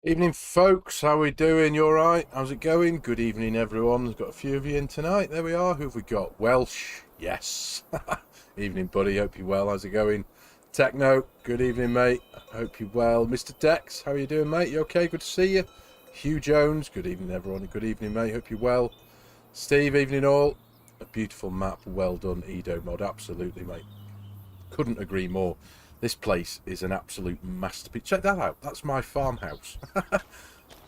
Evening, folks. How we doing? You all right? How's it going? Good evening, everyone. We've got a few of you in tonight. There we are. Who have we got? Welsh. Yes. Evening, buddy. Hope you're well. How's it going? Techno. Good evening, mate. Hope you're well. Mr. Dex. How are you doing, mate? You okay? Good to see you. Hugh Jones. Good evening, everyone. Good evening, mate. Hope you're well. Steve. Evening, all. A beautiful map. Well done, Edo mod. Absolutely, mate. Couldn't agree more. This place is an absolute masterpiece. Check that out. That's my farmhouse.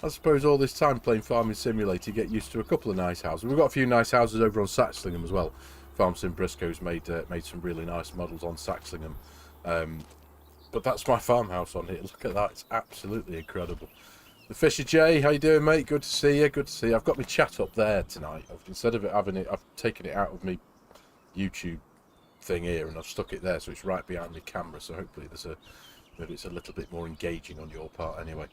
I suppose all this time playing Farming Simulator, you get used to a couple of nice houses. We've got a few nice houses over on Saxlingham as well. FarmSim Briscoe's made some really nice models on Saxlingham. But that's my farmhouse on here. Look at that. It's absolutely incredible. The Fisher J, how you doing, mate? Good to see you. Good to see you. I've got my chat up there tonight. Instead of having it, I've taken it out of my YouTube thing here and I've stuck it there, so it's right behind the camera, so hopefully maybe it's a little bit more engaging on your part anyway.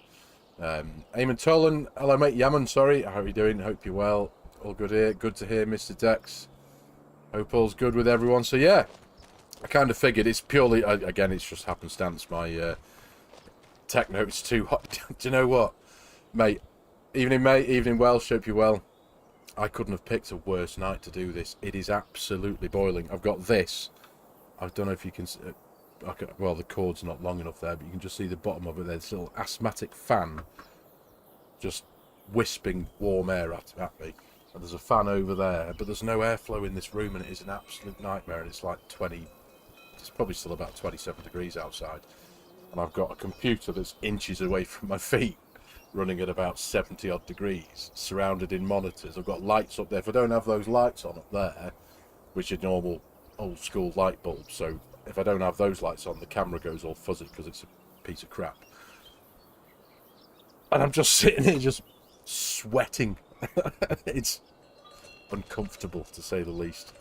Eamon Tolan, hello mate. Yaman, sorry, how are you doing? Hope you're well. All good here. Good to hear, Mr. Dex. Hope all's good with everyone. So yeah, I kind of figured it's purely, again, it's just happenstance. My tech note's too hot. Do you know what, mate? Evening, mate. Evening, Welsh. Hope you're well. I couldn't have picked a worse night to do this. It is absolutely boiling. I've got this. I don't know if you can... well, the cord's not long enough there, but you can just see the bottom of it. There's this little asthmatic fan just wisping warm air at me. And there's a fan over there, but there's no airflow in this room, and it is an absolute nightmare. And it's like 20... It's probably still about 27 degrees outside. And I've got a computer that's inches away from my feet, running at about 70 odd degrees, surrounded in monitors. I've got lights up there. If I don't have those lights on up there, which are normal old school light bulbs, so if I don't have those lights on, the camera goes all fuzzy because it's a piece of crap. And I'm just sitting here just sweating. It's uncomfortable, to say the least.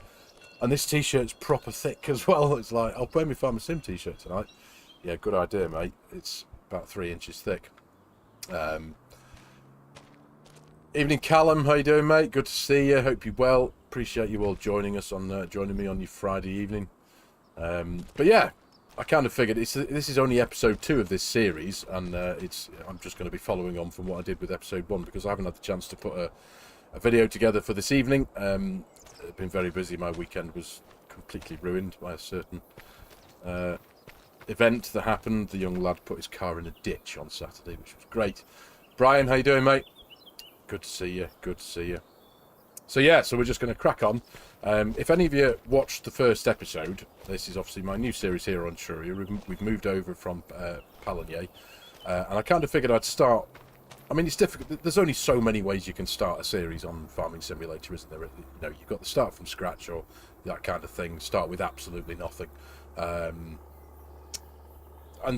And this t-shirt's proper thick as well. It's like, I'll wear my FARMERSIM t-shirt tonight. Yeah, good idea, mate. It's about 3 inches thick. Evening, Callum. How you doing, mate? Good to see you. Hope you're well. Appreciate you all joining us on joining me on your Friday evening. But yeah, I kind of figured this is only episode 2 of this series, and I'm just going to be following on from what I did with episode 1 because I haven't had the chance to put a video together for this evening. I've been very busy. My weekend was completely ruined by a certain event that happened. The young lad put his car in a ditch on Saturday, which was great. Brian, how you doing, mate? Good to see you. Good to see you. So yeah, so we're just going to crack on. If any of you watched the first episode, this is obviously my new series here on Etruria. We've moved over from Palanier, and I kind of figured I'd start. I mean, it's difficult. There's only so many ways you can start a series on Farming Simulator, isn't there? You know, you've got to start from scratch or that kind of thing. Start with absolutely nothing. And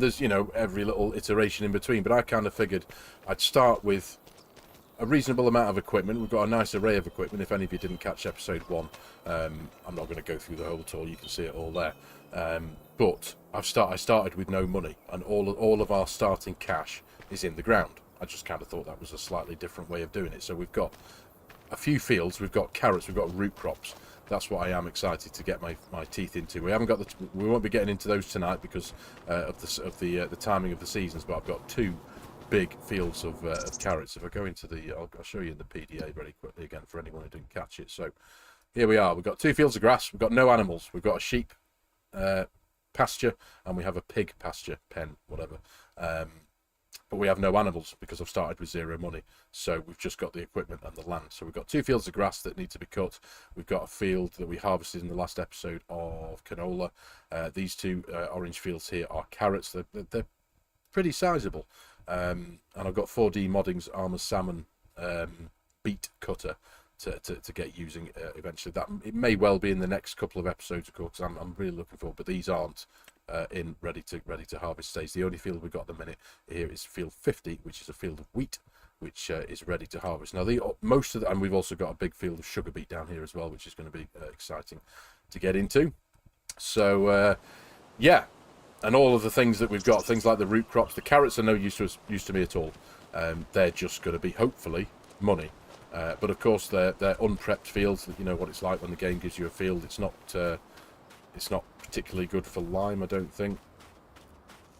there's, you know, every little iteration in between. But I kind of figured I'd start with a reasonable amount of equipment. We've got a nice array of equipment. If any of you didn't catch episode 1, I'm not going to go through the whole tour. You can see it all there. But I started with no money, and all of our starting cash is in the ground. I just kind of thought that was a slightly different way of doing it. So we've got a few fields. We've got carrots. We've got root crops. That's what I am excited to get my teeth into. We haven't got we won't be getting into those tonight because of the timing of the seasons. But I've got 2 big fields of carrots. If I go into I'll show you in the PDA very quickly again for anyone who didn't catch it. So here we are. We've got 2 fields of grass. We've got no animals. We've got a sheep pasture, and we have a pig pasture pen, whatever. But we have no animals because I've started with 0 money. So we've just got the equipment and the land. So we've got 2 fields of grass that need to be cut. We've got a field that we harvested in the last episode of canola. These 2 orange fields here are carrots. They're pretty sizable. And I've got 4D Modding's Armour Salmon beet cutter to get using eventually. That it may well be in the next couple of episodes, of course. I'm really looking forward, but these aren't ready to harvest stage. The only field we've got at the minute here is field 50, which is a field of wheat, which is ready to harvest. Now and we've also got a big field of sugar beet down here as well, which is going to be exciting to get into. So yeah. And all of the things that we've got, things like the root crops, the carrots are no use to me at all. They're just going to be, hopefully, money. But of course, they're unprepped fields. You know what it's like when the game gives you a field. It's not particularly good for lime, I don't think.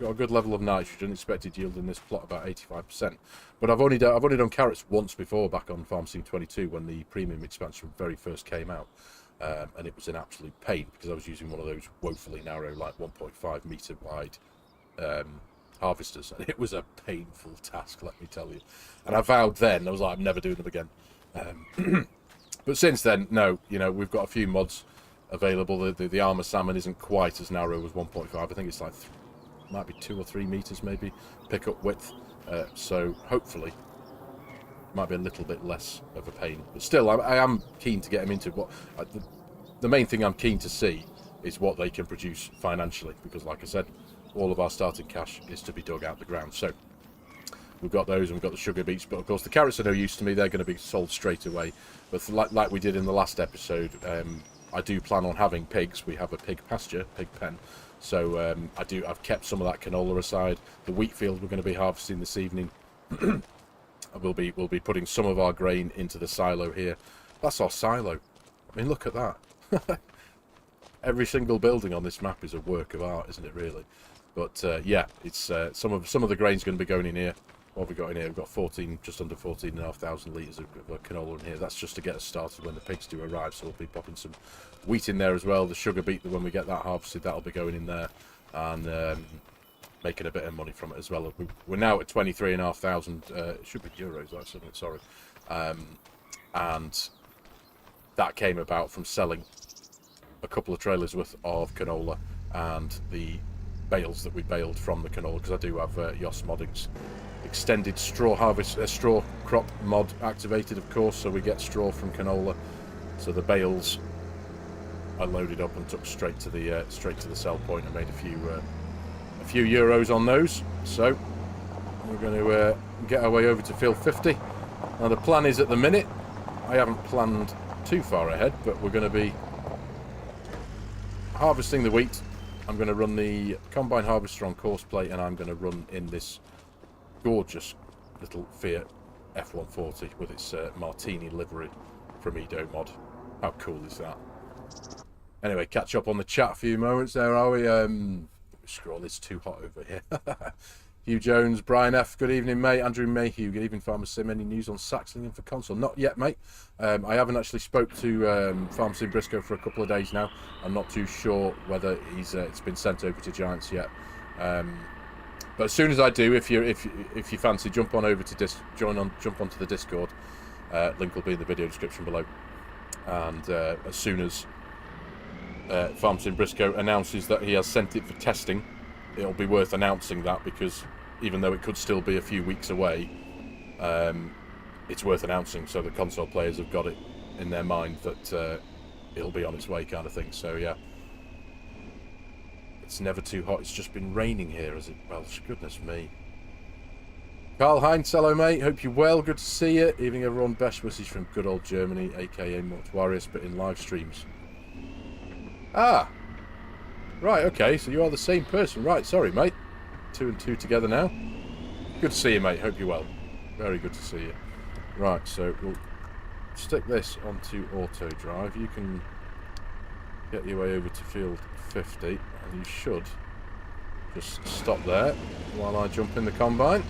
got a good level of nitrogen. Expected yield in this plot about 85%. But I've only done carrots once before, back on FARMERSIM 22 when the premium expansion very first came out, and it was an absolute pain because I was using one of those woefully narrow, like 1.5 meter wide harvesters, and it was a painful task, let me tell you. And I vowed then, I was like, I'm never doing them again. But since then, no, you know, we've got a few mods available. The armor salmon isn't quite as narrow as 1.5. I think it's like might be 2 or 3 meters maybe pickup width. So hopefully might be a little bit less of a pain. But still, I am keen to get them into what the main thing I'm keen to see is what they can produce financially, because like I said, all of our starting cash is to be dug out the ground. So we've got those, and we've got the sugar beets, but of course the carrots are no use to me. They're going to be sold straight away. But like we did in the last episode, I do plan on having pigs. We have a pig pasture, pig pen. So I've kept some of that canola aside. The wheat field we're going to be harvesting this evening. We'll be putting some of our grain into the silo here. That's our silo. I mean, look at that. Every single building on this map is a work of art, isn't it, really? But yeah, it's some of the grain's going to be going in here. What have we got in here? We've got 14, just under 14,500 litres of canola in here. That's just to get us started when the pigs do arrive. So we'll be popping some wheat in there as well. The sugar beet, when we get that harvested, that'll be going in there, and making a bit of money from it as well. We're now at 23,500. It should be euros, actually. Sorry, and that came about from selling a couple of trailers worth of canola and the bales that we baled from the canola, because I do have YOS Modding's extended straw harvest, straw crop mod activated, of course, so we get straw from canola. So the bales I loaded up and took straight to the sell point and made a few euros on those. So we're going to get our way over to field 50. Now the plan is, at the minute, I haven't planned too far ahead, but we're going to be harvesting the wheat. I'm going to run the combine harvester on course plate, and I'm going to run in this gorgeous little Fiat F140 with its Martini livery from Edo Mod. How cool is that? Anyway, catch up on the chat a few moments there, are we? Scroll, it's too hot over here. Hugh Jones, Brian F, good evening, mate. Andrew Mayhew, good evening, FARMERSIM. Any news on Saxlingham for console? Not yet, mate. I haven't actually spoke to FARMERSIM Briscoe for a couple of days now. I'm not too sure whether it's been sent over to Giants yet. But as soon as I do, if you fancy, jump on over to jump onto the Discord. Link will be in the video description below. And as soon as FARMERSIM Briscoe announces that he has sent it for testing, it'll be worth announcing that, because even though it could still be a few weeks away, it's worth announcing so that console players have got it in their mind that it'll be on its way, kind of thing. So yeah, it's never too hot. It's just been raining here, as it? Well, goodness me. Carl Heinz, hello mate, hope you're well, good to see you. Evening everyone, best wishes from good old Germany, aka Mortuarius, but in live streams. Ah, right, okay, so you are the same person. Right, sorry, mate. 2 and 2 together now. Good to see you, mate. Hope you're well. Very good to see you. Right, so we'll stick this onto auto drive. You can get your way over to field 50, and you should just stop there while I jump in the combine.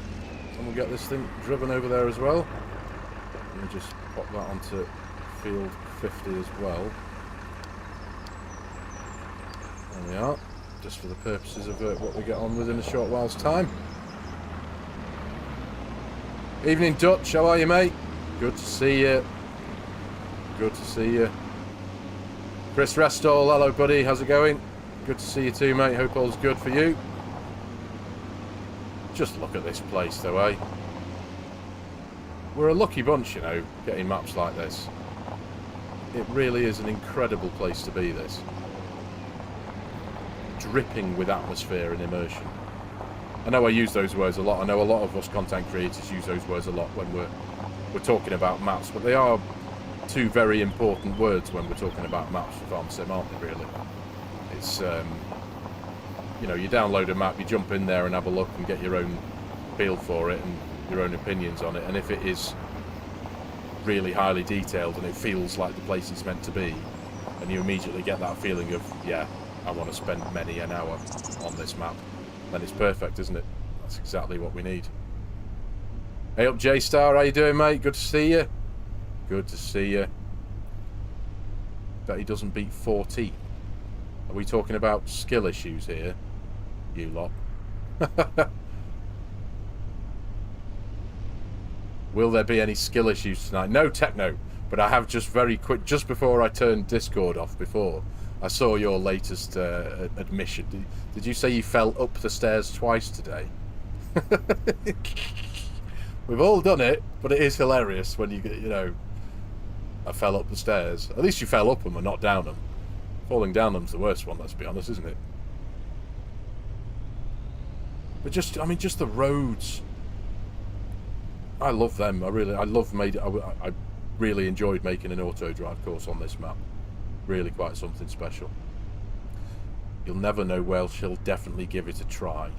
And we'll get this thing driven over there as well. And we'll just pop that onto field 50 as well. There we are, just for the purposes of what we get on with in a short while's time. Evening Dutch, how are you, mate? Good to see you. Good to see you. Chris Restall, hello buddy, how's it going? Good to see you too, mate. Hope all's good for you. Just look at this place though, eh? We're a lucky bunch, you know, getting maps like this. It really is an incredible place to be, this. Dripping with atmosphere and immersion. I know I use those words a lot. I know a lot of us content creators use those words a lot when we're talking about maps, but they are two very important words when we're talking about maps for FARMERSIM, aren't they, really? It's you know, you download a map, you jump in there and have a look and get your own feel for it and your own opinions on it, and if it is really highly detailed and it feels like the place it's meant to be, and you immediately get that feeling of, yeah, I want to spend many an hour on this map, then it's perfect, isn't it? That's exactly what we need. Hey up, J-Star, how you doing, mate? Good to see you. Good to see you. Bet he doesn't beat 14. Are we talking about skill issues here, you lot? Will there be any skill issues tonight? No, Techno, but I have just very quick, just before I turned Discord off before, I saw your latest admission. Did you say you fell up the stairs twice today? We've all done it, but it is hilarious when you get, you know, I fell up the stairs. At least you fell up them and not down them. Falling down them's the worst one, let's be honest, isn't it? But just, I mean, just the roads. I love them. I really enjoyed making an auto drive course on this map. Really quite something special. You'll never know Welsh. He'll definitely give it a try.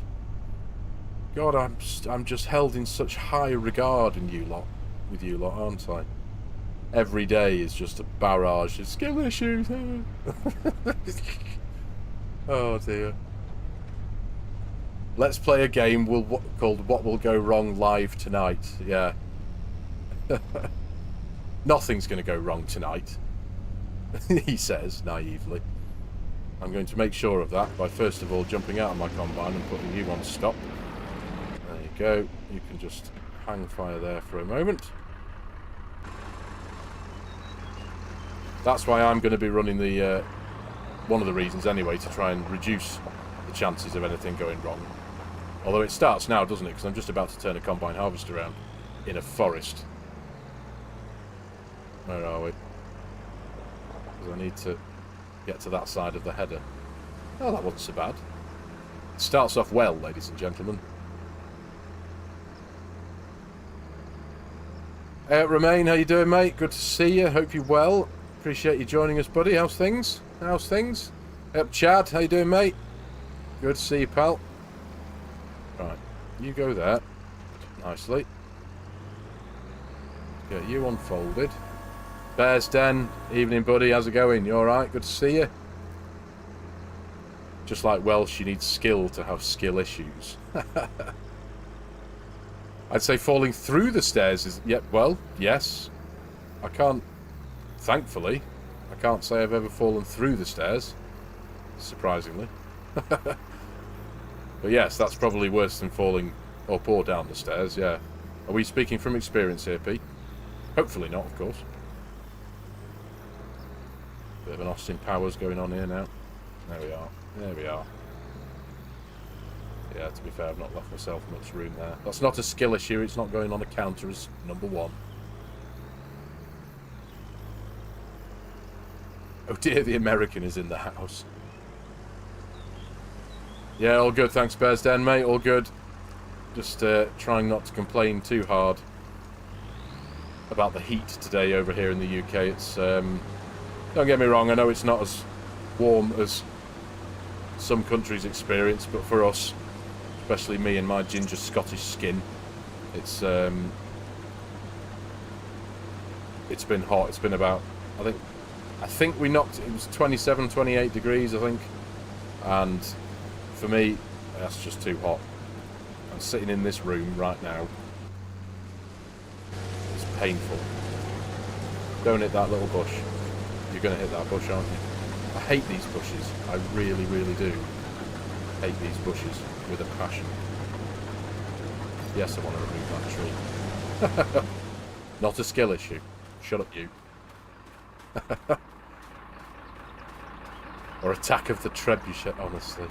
God, I'm just held in such high regard in you lot, with you lot, aren't I? Every day is just a barrage of skill issues. Oh dear. Let's play a game called What Will Go Wrong live tonight. Yeah. Nothing's going to go wrong tonight, he says naively. I'm going to make sure of that by first of all jumping out of my combine and putting you on stop. There you go. You can just hang fire there for a moment. That's why I'm going to be running the one of the reasons anyway, to try and reduce the chances of anything going wrong. Although it starts now, doesn't it? Because I'm just about to turn a combine harvester around in a forest. Where are we? Because I need to get to that side of the header. Oh, that wasn't so bad. It starts off well, ladies and gentlemen. Romain, how you doing, mate? Good to see you. Hope you're well. Appreciate you joining us, buddy. How's things? How's things? Up, Chad. How you doing, mate? Good to see you, pal. Right, you go there. Nicely. Get you unfolded. Bears Den. Evening, buddy. How's it going? You alright? Good to see you. Just like Welsh, you need skill to have skill issues. I'd say falling through the stairs is... Yeah, well, yes. I can't... Thankfully, I can't say I've ever fallen through the stairs. Surprisingly. But yes, that's probably worse than falling up or down the stairs, yeah. Are we speaking from experience here, Pete? Hopefully not, of course. Bit of an Austin Powers going on here now. There we are. There we are. Yeah, to be fair, I've not left myself much room there. That's not a skill issue. It's not going on a counter as number one. Oh dear, the American is in the house. Yeah, all good. Thanks, Bears Den, mate. All good. Just trying not to complain too hard about the heat today over here in the UK. It's don't get me wrong. I know it's not as warm as some countries experience, but for us, especially me and my ginger Scottish skin, it's been hot. It's been about, I think we knocked, it was 27, 28 degrees, I think, and for me, that's just too hot. I'm sitting in this room right now. It's painful. Don't hit that little bush. You're going to hit that bush, aren't you? I hate these bushes. I really, really do hate these bushes with a passion. Yes, I want to remove that tree. Not a skill issue. Shut up, you. Or attack of the trebuchet, honestly.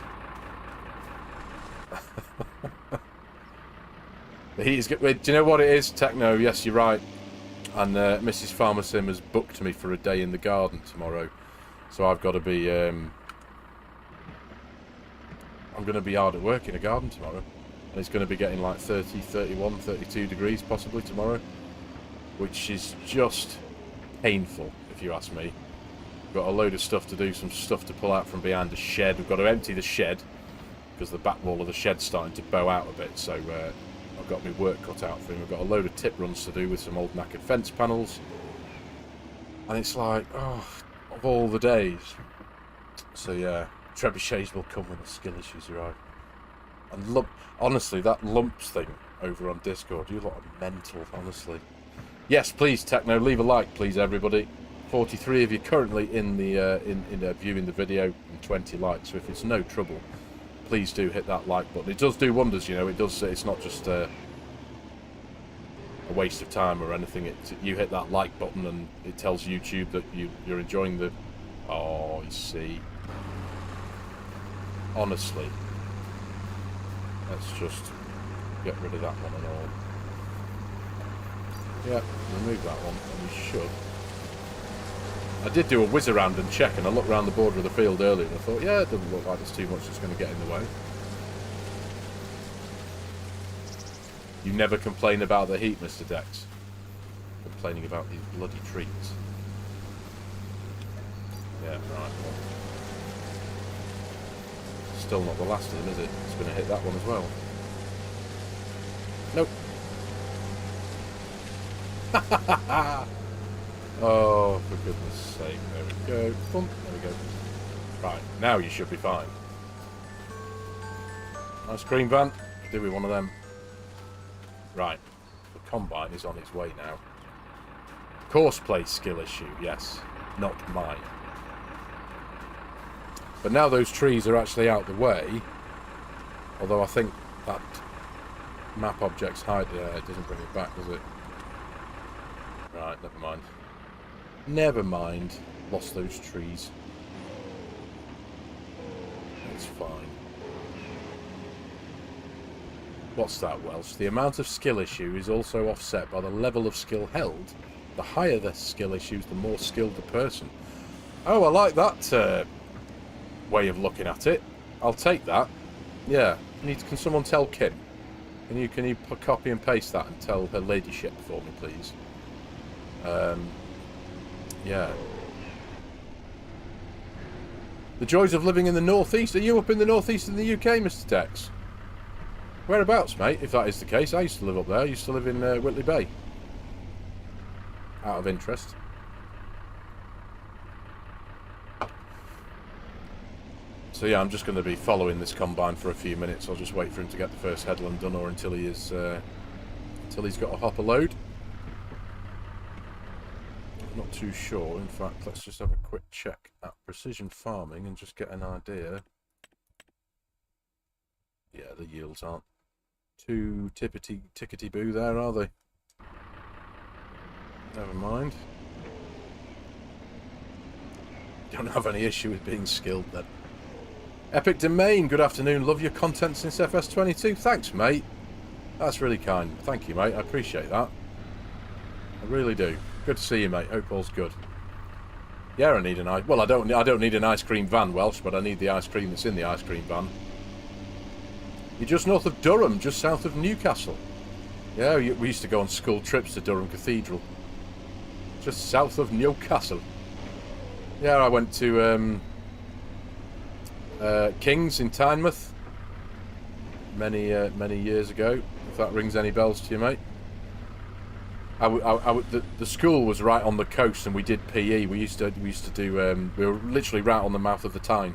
The heat is good. Wait, do you know what it is? Techno, yes, you're right. And Mrs. FARMERSIM has booked me for a day in the garden tomorrow. So I've got to be... I'm going to be hard at work in a garden tomorrow. And it's going to be getting like 30, 31, 32 degrees possibly tomorrow. Which is just painful, if you ask me. We've got a load of stuff to do, some stuff to pull out from behind the shed. We've got to empty the shed, because the back wall of the shed's starting to bow out a bit. So I've got my work cut out for him. We've got a load of tip runs to do with some old knackered fence panels. And it's like, oh, of all the days. So yeah, trebuchets will come when the skill issues arrive. And honestly, that lumps thing over on Discord, you lot are mental, honestly. Yes, please, Techno, leave a like, please, everybody. 43 of you currently in the viewing the video, and 20 likes. So if it's no trouble, please do hit that like button. It does do wonders, you know. It does. It's not just a waste of time or anything. You hit that like button, and it tells YouTube that you're enjoying the. Oh, you see. Honestly, let's just get rid of that one and all. Yeah, remove that one, and we should. I did do a whiz around and check, and I looked around the border of the field earlier, and I thought, yeah, it doesn't look like there's too much that's going to get in the way. You never complain about the heat, Mr. Dex. Complaining about these bloody trees. Yeah, right. Well, still not the last of them, is it? It's going to hit that one as well. Nope. Oh, for goodness sake. There we go. Boom. There we go. Right, now you should be fine. Ice cream van. Do we one of them? Right. The combine is on its way now. Courseplay skill issue, yes. Not mine. But now those trees are actually out the way, although I think that map object's hide, yeah, it doesn't bring it back, does it? Right, never mind. Never mind. Lost those trees. It's fine. What's that, Welsh? The amount of skill issue is also offset by the level of skill held. The higher the skill issues, the more skilled the person. Oh, I like that way of looking at it. I'll take that. Yeah. Can someone tell Kim? Can you copy and paste that and tell her ladyship for me, please? Yeah. The joys of living in the northeast. Are you up in the northeast in the UK, Mr. Tex? Whereabouts, mate? If that is the case, I used to live up there. I used to live in Whitley Bay. Out of interest. So yeah, I'm just going to be following this combine for a few minutes. I'll just wait for him to get the first headland done, or until he is, until he's got a hopper load. Not too sure. In fact, let's just have a quick check at precision farming and just get an idea. Yeah, the yields aren't too tickety-boo there, are they? Never mind. Don't have any issue with being skilled then. Epic Domain, good afternoon. Love your content since FS22. Thanks, mate. That's really kind. Thank you, mate. I appreciate that. I really do. Good to see you, mate. Hope all's good. Yeah, I need an ice. Well, I don't need an ice cream van, Welsh, but I need the ice cream that's in the ice cream van. You're just north of Durham, just south of Newcastle. Yeah, we used to go on school trips to Durham Cathedral. Just south of Newcastle. Yeah, I went to King's in Tynemouth many years ago. If that rings any bells to you, mate. The school was right on the coast, and we did PE. We used to do. We were literally right on the mouth of the Tyne,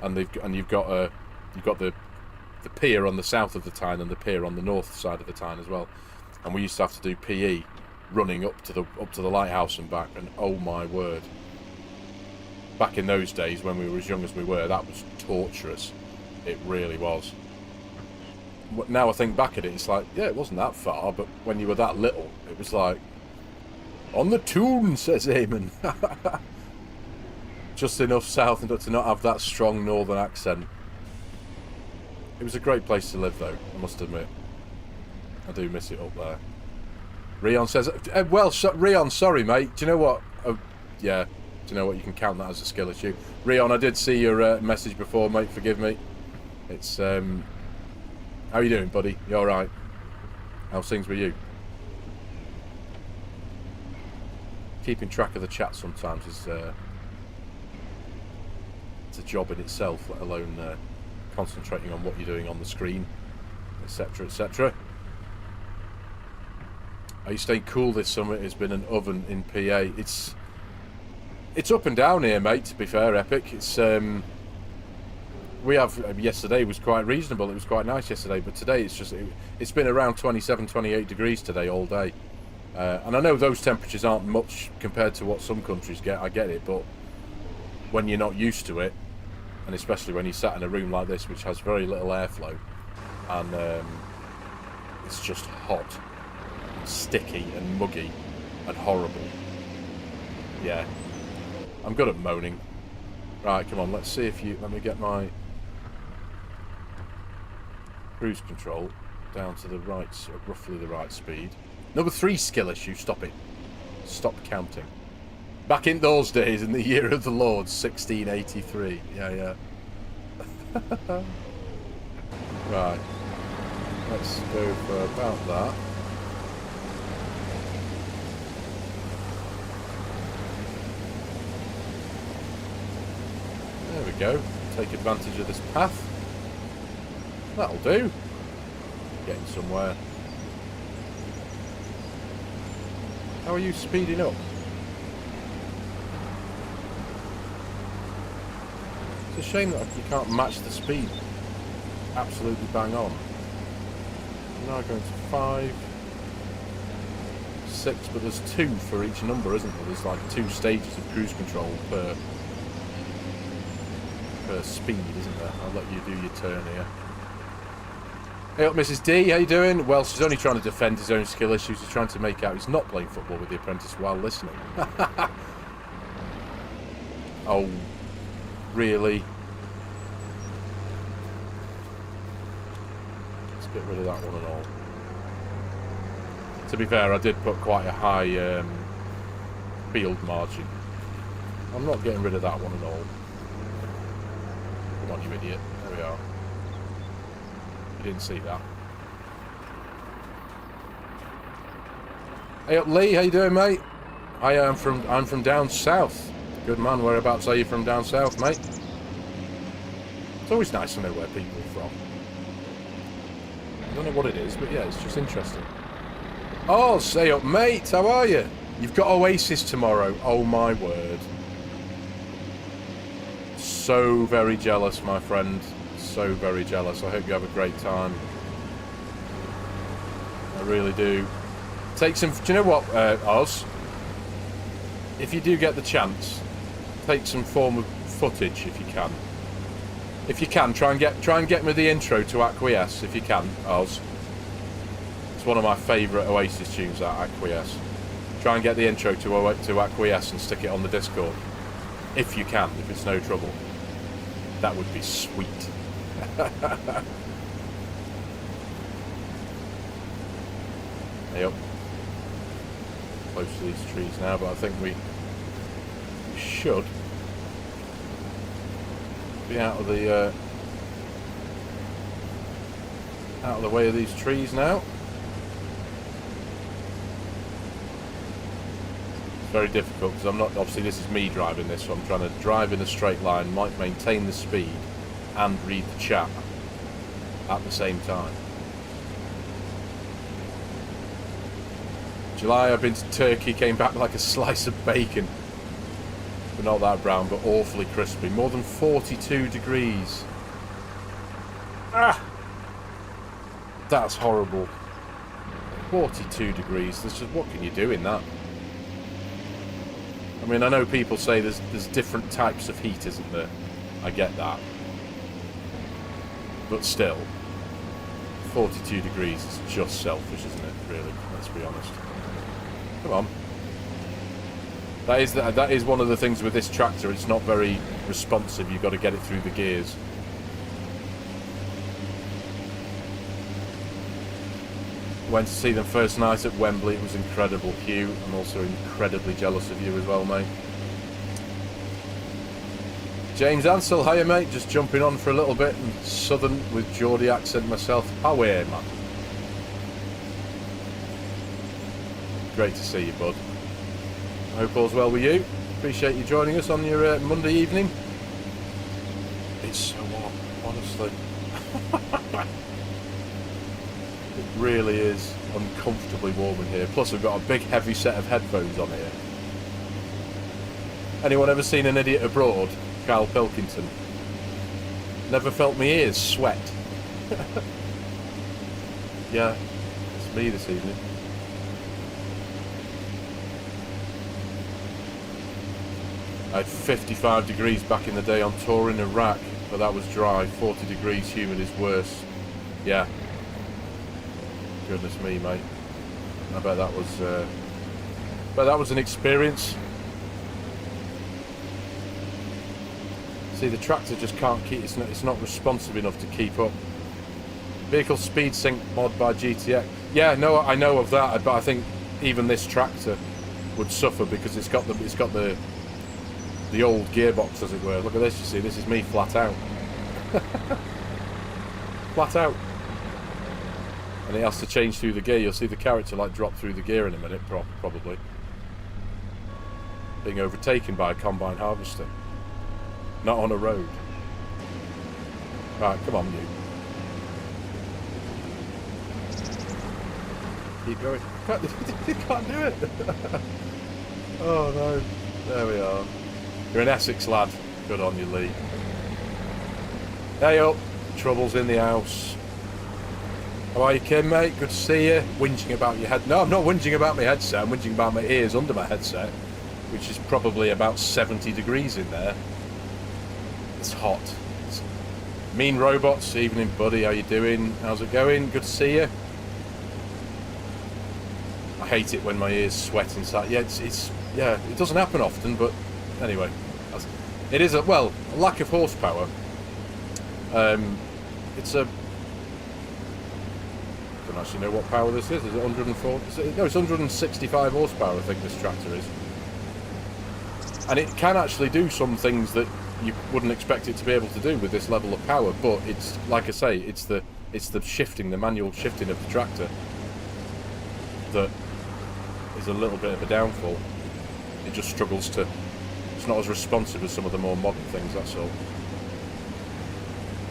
and you've got the pier on the south of the Tyne and the pier on the north side of the Tyne as well. And we used to have to do PE running up to the lighthouse and back. And oh my word! Back in those days, when we were as young as we were, that was torturous. It really was. Now I think back at it, it's like, yeah, it wasn't that far, but when you were that little, it was like, on the tune, says Eamon. Just enough south and to not have that strong northern accent. It was a great place to live, though, I must admit. I do miss it up there. Rion says, well, Rion, sorry, mate. Do you know what? Oh, yeah, do you know what? You can count that as a skill issue. Rion, I did see your message before, mate. Forgive me. It's, how you doing, buddy? You alright? How's things with you? Keeping track of the chat sometimes is it's a job in itself, let alone concentrating on what you're doing on the screen, etc, etc. Are you staying cool this summer? It's been an oven in PA. It's up and down here, mate, to be fair, Epic. It's We have, yesterday was quite reasonable. It was quite nice yesterday, but today it's been around 27, 28 degrees today all day. And I know those temperatures aren't much compared to what some countries get, I get it, but when you're not used to it, and especially when you're sat in a room like this which has very little airflow, and it's just hot, and sticky and muggy and horrible. Yeah, I'm good at moaning. Right, come on, let's see if you... Let me get my cruise control down to the right, roughly the right speed. Number 3 skill issue, stop it. Stop counting. Back in those days, in the year of the Lord, 1683. Yeah. Right. Let's go for about that. There we go. Take advantage of this path. That'll do. Getting somewhere. How are you speeding up? It's a shame that you can't match the speed absolutely bang on. I'm now going to 5, 6, but there's 2 for each number, isn't there? There's like 2 stages of cruise control per speed, isn't there? I'll let you do your turn here. Hey up, Mrs. D, how you doing? Well, she's only trying to defend his own skill issues. He's trying to make out he's not playing football with the apprentice while listening. Oh, really? Let's get rid of that one and all. To be fair, I did put quite a high field margin. I'm not getting rid of that one and all. Come on, you idiot. There we are. Didn't see that. Hey up, Lee, how you doing, mate? I'm from down south. Good man. Whereabouts are you from down south, mate? It's always nice to know where people are from. I don't know what it is, but yeah, it's just interesting. Oh, say up, mate. How are you? You've got Oasis tomorrow. Oh my word. So very jealous, my friend. So very jealous. I hope you have a great time. I really do. Take some... Do you know what, Oz? If you do get the chance, take some form of footage if you can. If you can, try and get me the intro to Acquiesce if you can, Oz. It's one of my favourite Oasis tunes, that Acquiesce. Try and get the intro to Acquiesce and stick it on the Discord. If you can, if it's no trouble. That would be sweet. Hey up. Close to these trees now, but I think we should be out of the way of these trees now. It's very difficult because I'm not, obviously this is me driving this, so I'm trying to drive in a straight line, might maintain the speed and read the chat at the same time. July, I've been to Turkey, came back like a slice of bacon. But not that brown, but awfully crispy. More than 42 degrees. Ah! That's horrible. 42 degrees. There's just, what can you do in that? I mean, I know people say there's different types of heat, isn't there? I get that. But still, 42 degrees is just selfish, isn't it, really? Let's be honest. Come on. That is one of the things with this tractor. It's not very responsive. You've got to get it through the gears. Went to see them first night at Wembley. It was incredible. Hugh, I'm also incredibly jealous of you as well, mate. James Ansell, hiya mate, just jumping on for a little bit, and southern with Geordie accent myself. How are you, man? Great to see you, bud. I hope all's well with you. Appreciate you joining us on your Monday evening. It's so warm, honestly. It really is uncomfortably warm in here. Plus, I've got a big heavy set of headphones on here. Anyone ever seen An Idiot Abroad? Carl Pilkington. Never felt my ears sweat. Yeah, it's me this evening. I had 55 degrees back in the day on tour in Iraq, but that was dry. 40 degrees humid is worse. Yeah. Goodness me, mate. I bet that was an experience. See, the tractor just can't keep. It's not responsive enough to keep up. Vehicle speed sync mod by GTX. Yeah, no, I know of that, but I think even this tractor would suffer because it's got the old gearbox, as it were. Look at this. You see, this is me flat out. Flat out. And it has to change through the gear. You'll see the character like drop through the gear in a minute, probably. Being overtaken by a combine harvester. Not on a road. Right, come on, you. Keep going. You can't do it. Oh no. There we are. You're an Essex lad. Good on you, Lee. Hey up. Trouble's in the house. How are you, Kim, mate? Good to see you. Whinging about your head. No, I'm not whinging about my headset. I'm whinging about my ears under my headset, which is probably about 70 degrees in there. It's hot. Mean Robots. Evening, buddy. How you doing? How's it going? Good to see you. I hate it when my ears sweat inside. Yeah, yeah, it doesn't happen often, but anyway, it is a lack of horsepower. It's a. I don't actually know what power this is. Is it 140? No, it's 165 horsepower. I think this tractor is, and it can actually do some things that you wouldn't expect it to be able to do with this level of power. But it's like I say, it's the shifting, the manual shifting of the tractor that is a little bit of a downfall. It just struggles to. It's not as responsive as some of the more modern things. That's all.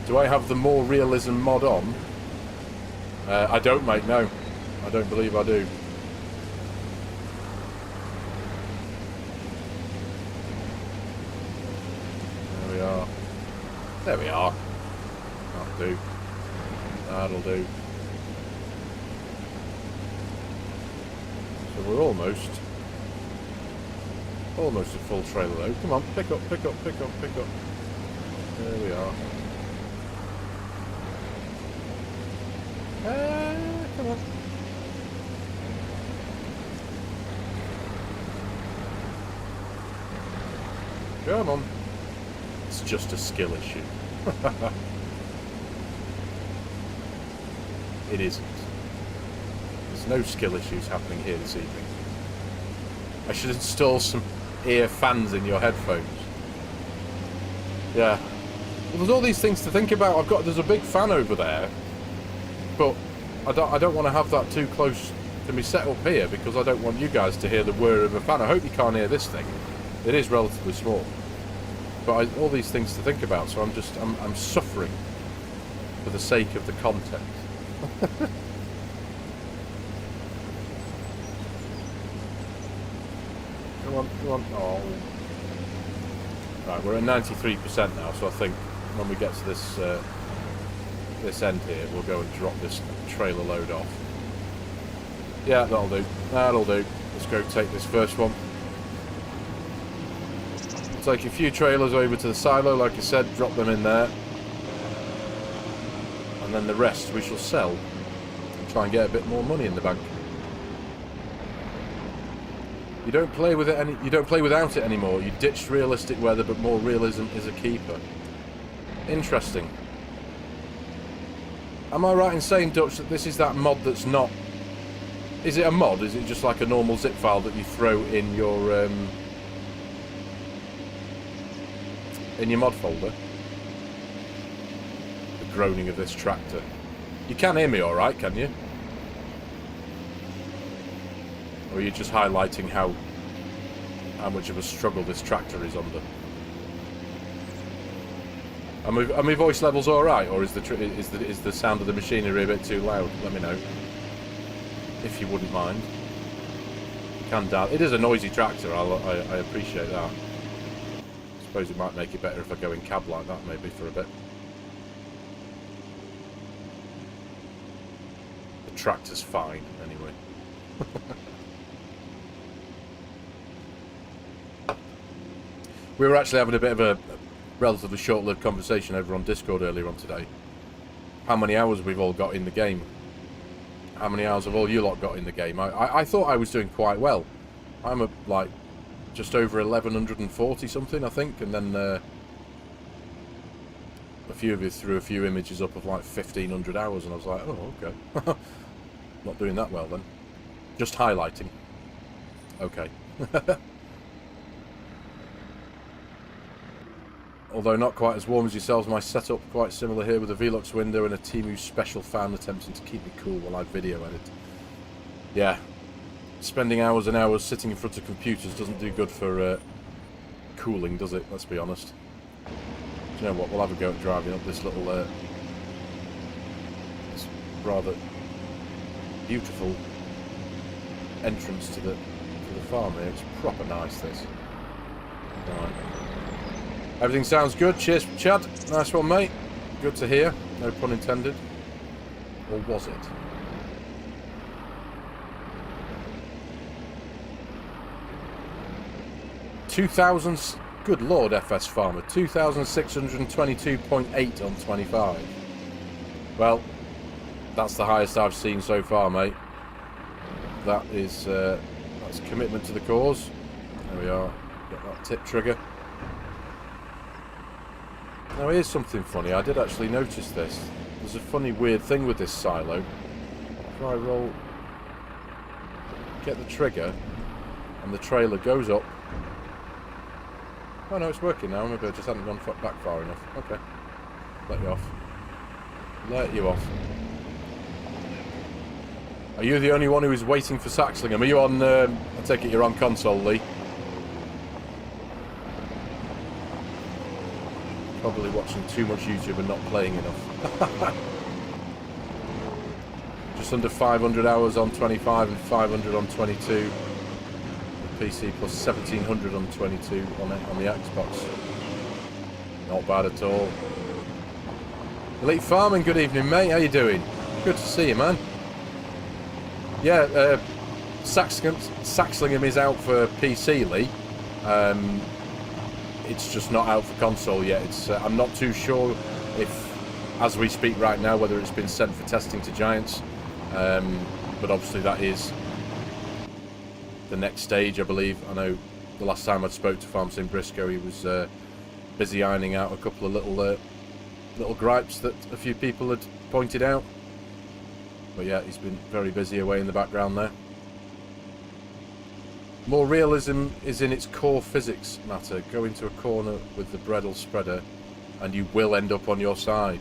Do I have the more realism mod on? I don't, mate, no. I don't believe I do. There we are. There we are. That'll do. That'll do. So we're almost a full trailer load. Come on, pick up, pick up, pick up, pick up. There we are. Come on. Come on. It's just a skill issue. It isn't. There's no skill issues happening here this evening. I should install some ear fans in your headphones. Yeah. Well, there's all these things to think about. There's a big fan over there. But I don't want to have that too close to me set up here because I don't want you guys to hear the whir of a fan. I hope you can't hear this thing. It is relatively small. But all these things to think about, so I'm suffering for the sake of the content. Come on, come on. Oh. Right, we're at 93% now, so I think when we get to this end here, we'll go and drop this trailer load off. Yeah, that'll do. That'll do. Let's go take this first one. We'll take a few trailers over to the silo, like I said, drop them in there. And then the rest we shall sell and try and get a bit more money in the bank. You don't play with it you don't play without it anymore. You ditched realistic weather, but more realism is a keeper. Interesting. Am I right in saying, Dutch, that this is that mod that's not... Is it a mod? Is it just like a normal zip file that you throw in your mod folder? The groaning of this tractor. You can hear me alright, can you? Or are you just highlighting how much of a struggle this tractor is under? Are my voice levels all right, or is the sound of the machinery a bit too loud? Let me know, if you wouldn't mind. Can down. It is a noisy tractor. I appreciate that. I suppose it might make it better if I go in cab like that, maybe for a bit. tractor's fine, anyway. We were actually having a bit of a relatively short-lived conversation over on Discord earlier on today. How many hours we've all got in the game. How many hours have all you lot got in the game? I thought I was doing quite well. I'm at, like, just over 1140 something, I think, and then a few of you threw a few images up of like 1500 hours, and I was like, oh, okay. Not doing that well then. Just highlighting. Okay. Although not quite as warm as yourselves, my setup quite similar here with a Velux window and a Temu special fan attempting to keep me cool while I video edit. Yeah. Spending hours and hours sitting in front of computers doesn't do good for cooling, does it? Let's be honest. Do you know what? We'll have a go at driving up this little, this rather beautiful entrance to the farm here. It's proper nice, this. Right. Everything sounds good. Cheers, Chad. Nice one, mate. Good to hear. No pun intended. Or was it? Good lord, FS Farmer. 2,622.8 on 25. Well, that's the highest I've seen so far, mate. That is, that's commitment to the cause. There we are. Got that tip trigger. Now here's something funny. I did actually notice this. There's a funny, weird thing with this silo. If I roll, get the trigger, and the trailer goes up. Oh no, it's working now. Maybe I just hadn't gone back far enough. Okay. Let you off. Let you off. Are you the only one who is waiting for Saxlingham? Are you on, I take it you're on console, Lee? Probably watching too much YouTube and not playing enough. Just under 500 hours on 25 and 500 on 22. PC plus 1700 on 22 on the Xbox. Not bad at all. Elite Farming, good evening, mate. How you doing? Good to see you, man. Yeah, Saxlingham is out for PC, Lee. It's just not out for console yet. It's I'm not too sure if, as we speak right now, whether it's been sent for testing to Giants. But obviously that is the next stage, I believe. I know the last time I spoke to FARMERSIM Briscoe, he was busy ironing out a couple of little gripes that a few people had pointed out. But yeah, he's been very busy away in the background there. More realism is in its core physics matter. Go into a corner with the Bredel spreader and you will end up on your side.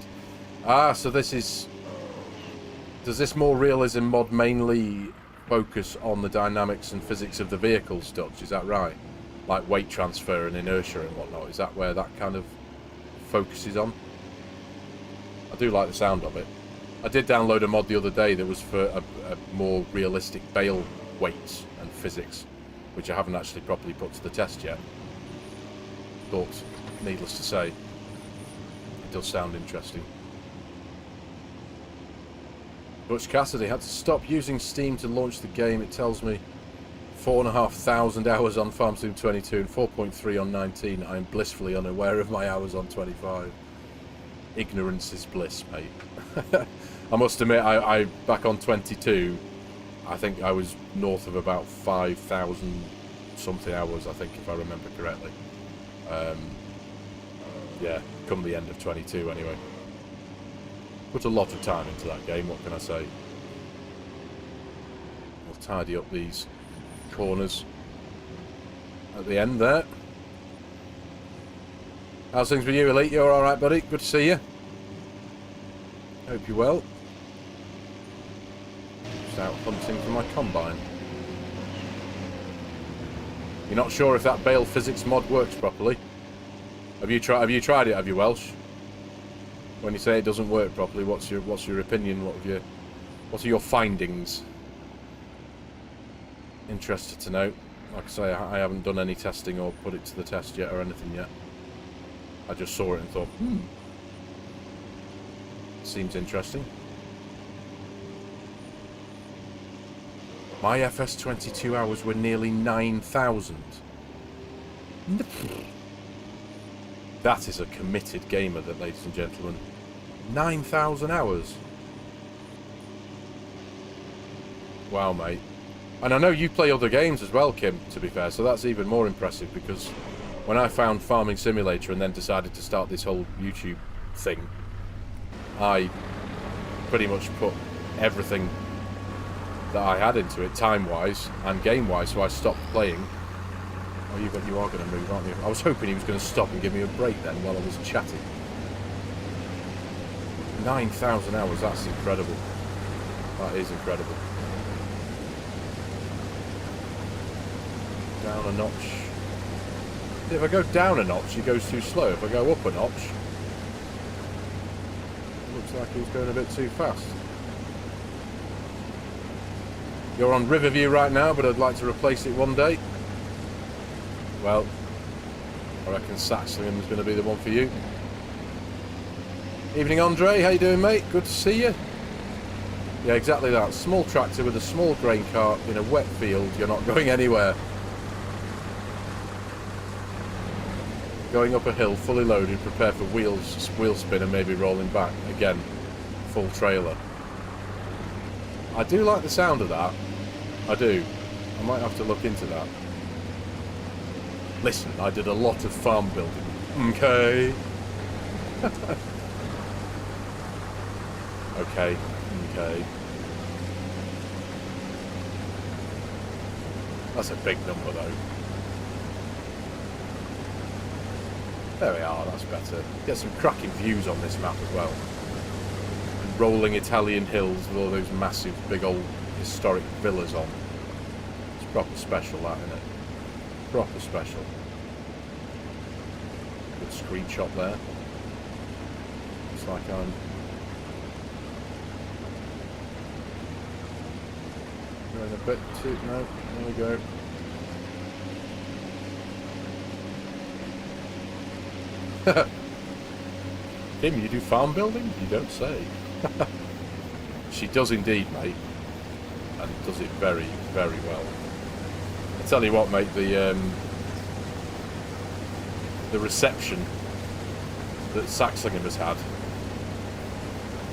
Ah, so this is... Does this more realism mod mainly focus on the dynamics and physics of the vehicles, Dutch? Is that right? Like weight transfer and inertia and whatnot. Is that where that kind of focuses on? I do like the sound of it. I did download a mod the other day that was for a more realistic bale weights and physics, which I haven't actually properly put to the test yet. But, needless to say, it does sound interesting. Butch Cassidy had to stop using Steam to launch the game. It tells me 4,500 hours on FARMERSIM 22 and 4.3 on 19. I am blissfully unaware of my hours on 25. Ignorance is bliss, mate. I must admit, I back on 22, I think I was north of about 5,000 something hours, I think, if I remember correctly. Yeah, come the end of 22 anyway. Put a lot of time into that game, what can I say? We'll tidy up these corners at the end there. How's things with you, Elite? You're alright, buddy? Good to see you. Hope you're well. Just out hunting for my combine. You're not sure if that bale physics mod works properly? Have you tried it, have you, Welsh? When you say it doesn't work properly, what's your opinion? What are your findings? Interested to know. Like I say, I haven't done any testing or put it to the test yet or anything yet. I just saw it and thought, seems interesting. My FS22 hours were nearly 9,000. That is a committed gamer, that, ladies and gentlemen. 9,000 hours. Wow, mate. And I know you play other games as well, Kim, to be fair, so that's even more impressive, because when I found Farming Simulator and then decided to start this whole YouTube thing, I pretty much put everything that I had into it, time-wise and game-wise, so I stopped playing. Oh, you are going to move, aren't you? I was hoping he was going to stop and give me a break then while I was chatting. 9,000 hours, that's incredible. That is incredible. Down a notch. If I go down a notch, he goes too slow. If I go up a notch, it looks like he's going a bit too fast. You're on Riverview right now, but I'd like to replace it one day. Well, I reckon Saxlingham is going to be the one for you. Evening, Andre. How you doing, mate? Good to see you. Yeah, exactly that. Small tractor with a small grain cart in a wet field. You're not going anywhere. Going up a hill, fully loaded, prepare for wheel spin and maybe rolling back. Again, full trailer. I do like the sound of that. I do. I might have to look into that. Listen, I did a lot of farm building. Okay. Okay. Okay. That's a big number, though. There we are, that's better. Get some cracking views on this map as well. And rolling Italian hills with all those massive, big old historic villas on. It's proper special, that, isn't it? Proper special. Good screenshot there. It's like I'm... going a bit too... No, there we go. Tim, you do farm building? You don't say. She does indeed, mate. And does it very, very well. I tell you what, mate, the reception that Saxlingham has had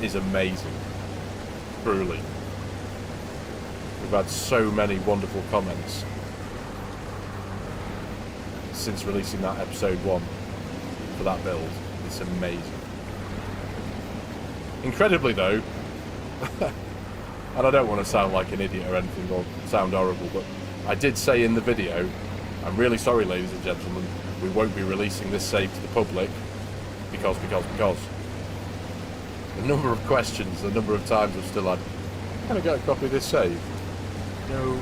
is amazing. Truly. We've had so many wonderful comments since releasing that episode 1 for that build. It's amazing. Incredibly though, and I don't want to sound like an idiot or anything or sound horrible, but I did say in the video, I'm really sorry, ladies and gentlemen, we won't be releasing this save to the public because. The number of questions, the number of times I've still had, can I get a copy of this save? No.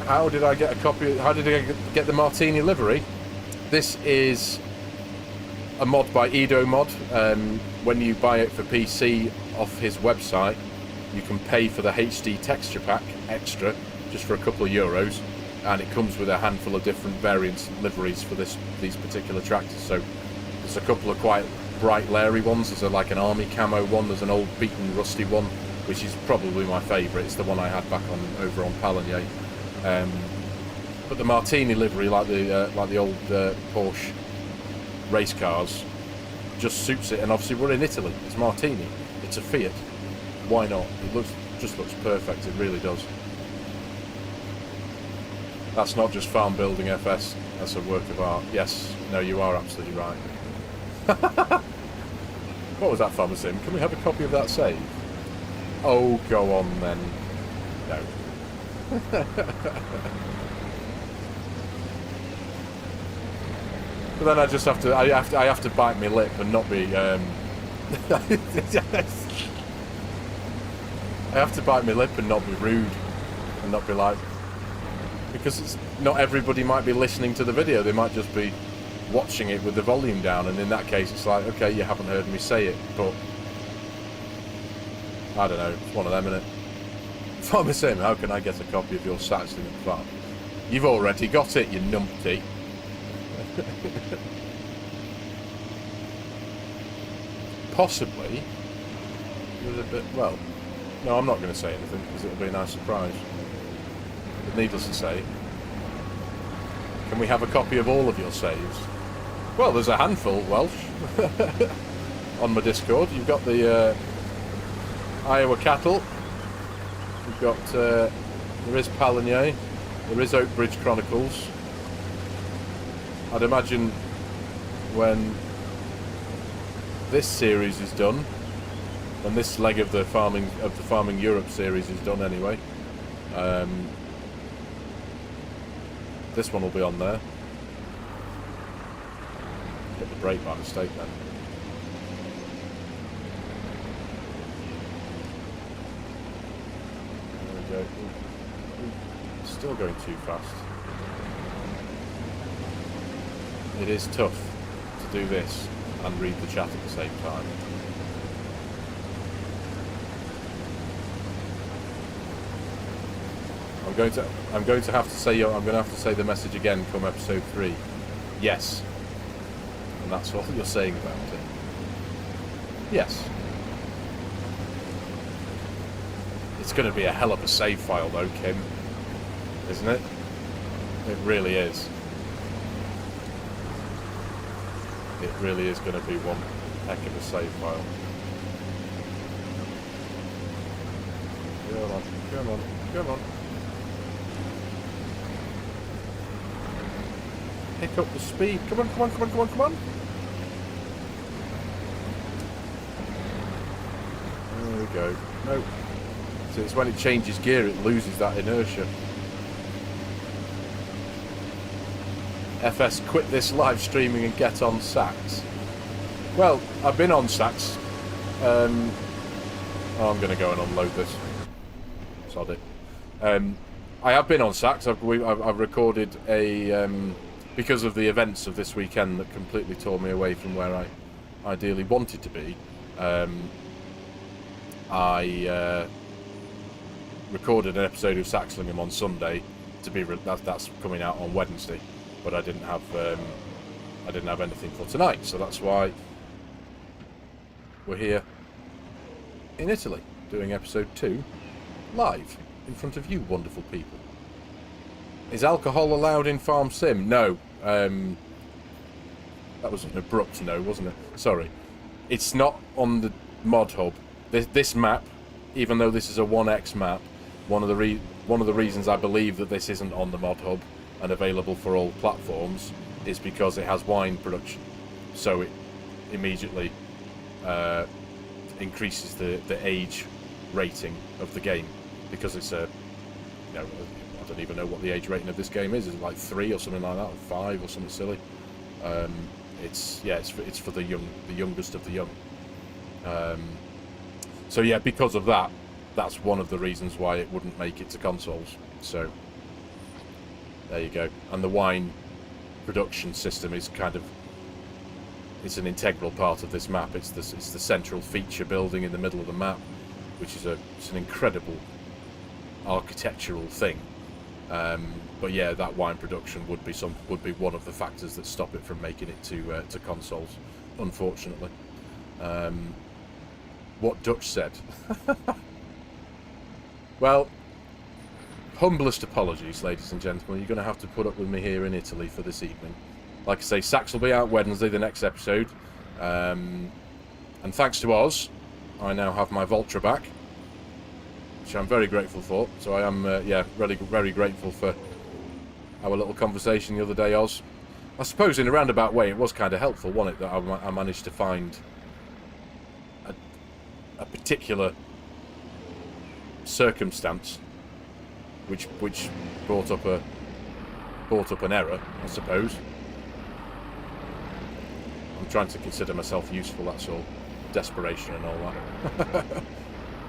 How did I get a copy? How did I get the Martini livery? This is a mod by Edo Mod. When you buy it for PC off his website, you can pay for the HD texture pack extra, just for a couple of euros, and it comes with a handful of different variants liveries for these particular tractors. So there's a couple of quite bright Larry ones. There's like an army camo one. There's an old beaten rusty one, which is probably my favourite. It's the one I had back over on Palanier. But the Martini livery, like the old Porsche race cars, just suits it. And obviously we're in Italy. It's Martini. It's a Fiat. Why not? It just looks perfect. It really does. That's not just farm building FS. That's a work of art. Yes. No, you are absolutely right. What was that, FARMERSIM? Can we have a copy of that save? Oh, go on then. No. But then I just have to. I have to bite my lip and not be. I have to bite my lip and not be rude, and not be like, because it's not everybody might be listening to the video. They might just be watching it with the volume down, and in that case, it's like, okay, you haven't heard me say it, but I don't know. It's one of them, isn't it? FARMERSIM, how can I get a copy of your Saxlingham farm? You've already got it, you numpty. Possibly, was a bit, well, no, I'm not going to say anything because it'll be a nice surprise. But needless to say, can we have a copy of all of your saves? Well, there's a handful, Welsh, on my Discord. You've got the Iowa Cattle. You've got, there is Palinier. There is Oakbridge Chronicles. I'd imagine when this series is done, when this leg of the Farming Europe series is done anyway, this one will be on there. Hit the brake by mistake then. There we go. Still going too fast. It is tough to do this and read the chat at the same time. I'm going to have to say the message again come episode 3. Yes. And that's all you're saying about it. Yes. It's going to be a hell of a save file though, Kim. Isn't it? It really is. It really is going to be one heck of a save file. Come on, come on, come on. Pick up the speed. Come on, come on, come on, come on, come on. There we go. No. So it's when it changes gear, it loses that inertia. FS, quit this live streaming and get on Sax. Well, I've been on Sax. I'm going to go and unload this. Sod it. I have been on Sax. I've recorded a... because of the events of this weekend that completely tore me away from where I ideally wanted to be, I recorded an episode of Saxlingham on Sunday to be that's coming out on Wednesday, but I didn't have anything for tonight, so that's why we're here in Italy doing episode 2 live in front of you wonderful people. Is alcohol allowed in FARMERSIM? No. That was an abrupt no, wasn't it? Sorry. It's not on the mod hub. This map, even though this is a 1x map, one of the reasons I believe that this isn't on the mod hub and available for all platforms is because it has wine production. So it immediately increases the age rating of the game because it's a, you know, I don't even know what the age rating of this game is. Is it like 3 or something like that, or 5 or something silly? It's for the youngest of the young. So yeah, because of that, that's one of the reasons why it wouldn't make it to consoles. So there you go. And the wine production system is it's an integral part of this map. It's the central feature building in the middle of the map, which is it's an incredible architectural thing. But yeah, that wine production would be one of the factors that stop it from making it to consoles, unfortunately. What Dutch said. Well, humblest apologies, ladies and gentlemen. You're going to have to put up with me here in Italy for this evening. Like I say, Sax will be out Wednesday, the next episode. And thanks to Oz, I now have my Voltra back, which I'm very grateful for. So I am, really, very grateful for our little conversation the other day, Oz. I suppose in a roundabout way it was kind of helpful, wasn't it, that I managed to find a particular circumstance which brought up an error, I suppose. I'm trying to consider myself useful, that's all. Desperation and all that.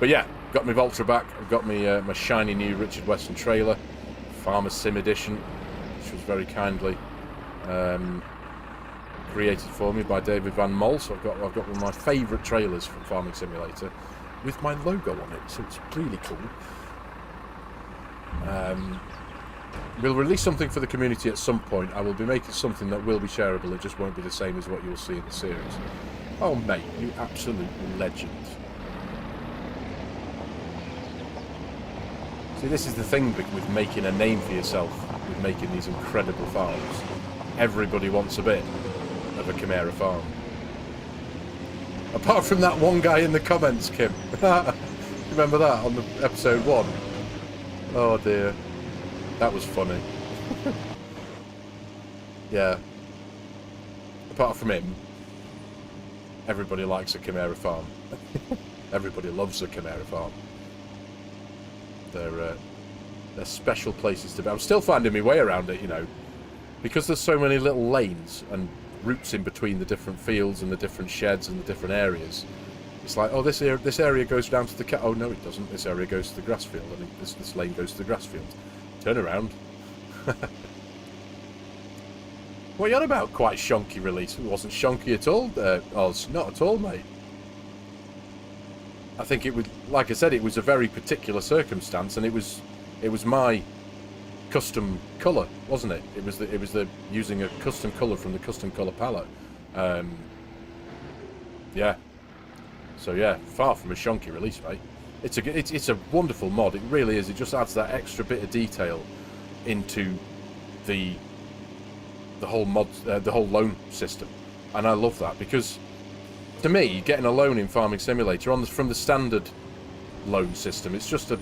But yeah, got my Voltra back. I've got my shiny new Richard Weston trailer, FARMERSIM edition, which was very kindly created for me by David Van Mol. So I've got one of my favourite trailers from Farming Simulator with my logo on it, so it's really cool. We'll release something for the community at some point. I will be making something that will be shareable. It just won't be the same as what you'll see in the series. Oh mate, you absolute legend. See, this is the thing with making a name for yourself, with making these incredible farms. Everybody wants a bit of a Chimera farm. Apart from that one guy in the comments, Kim. Remember that on the episode 1? Oh dear. That was funny. Yeah. Apart from him, everybody likes a Chimera farm. Everybody loves a Chimera farm. They're special places to be. I'm still finding my way around it, you know, because there's so many little lanes and routes in between the different fields and the different sheds and the different areas. It's like, oh, this area goes down to the oh no, it doesn't. This area goes to the grass field, and this lane goes to the grass field. Turn around. What are you on about? Quite shonky release. It wasn't shonky at all, Oz. Not at all, mate. I think it would, like I said, it was a very particular circumstance, and it was my custom colour, wasn't it? It was the using a custom colour from the custom colour palette. Yeah. So yeah, far from a shonky release, mate. It's a wonderful mod. It really is. It just adds that extra bit of detail into the whole mod, the whole loan system, and I love that, because to me, getting a loan in Farming Simulator from the standard loan system, it's just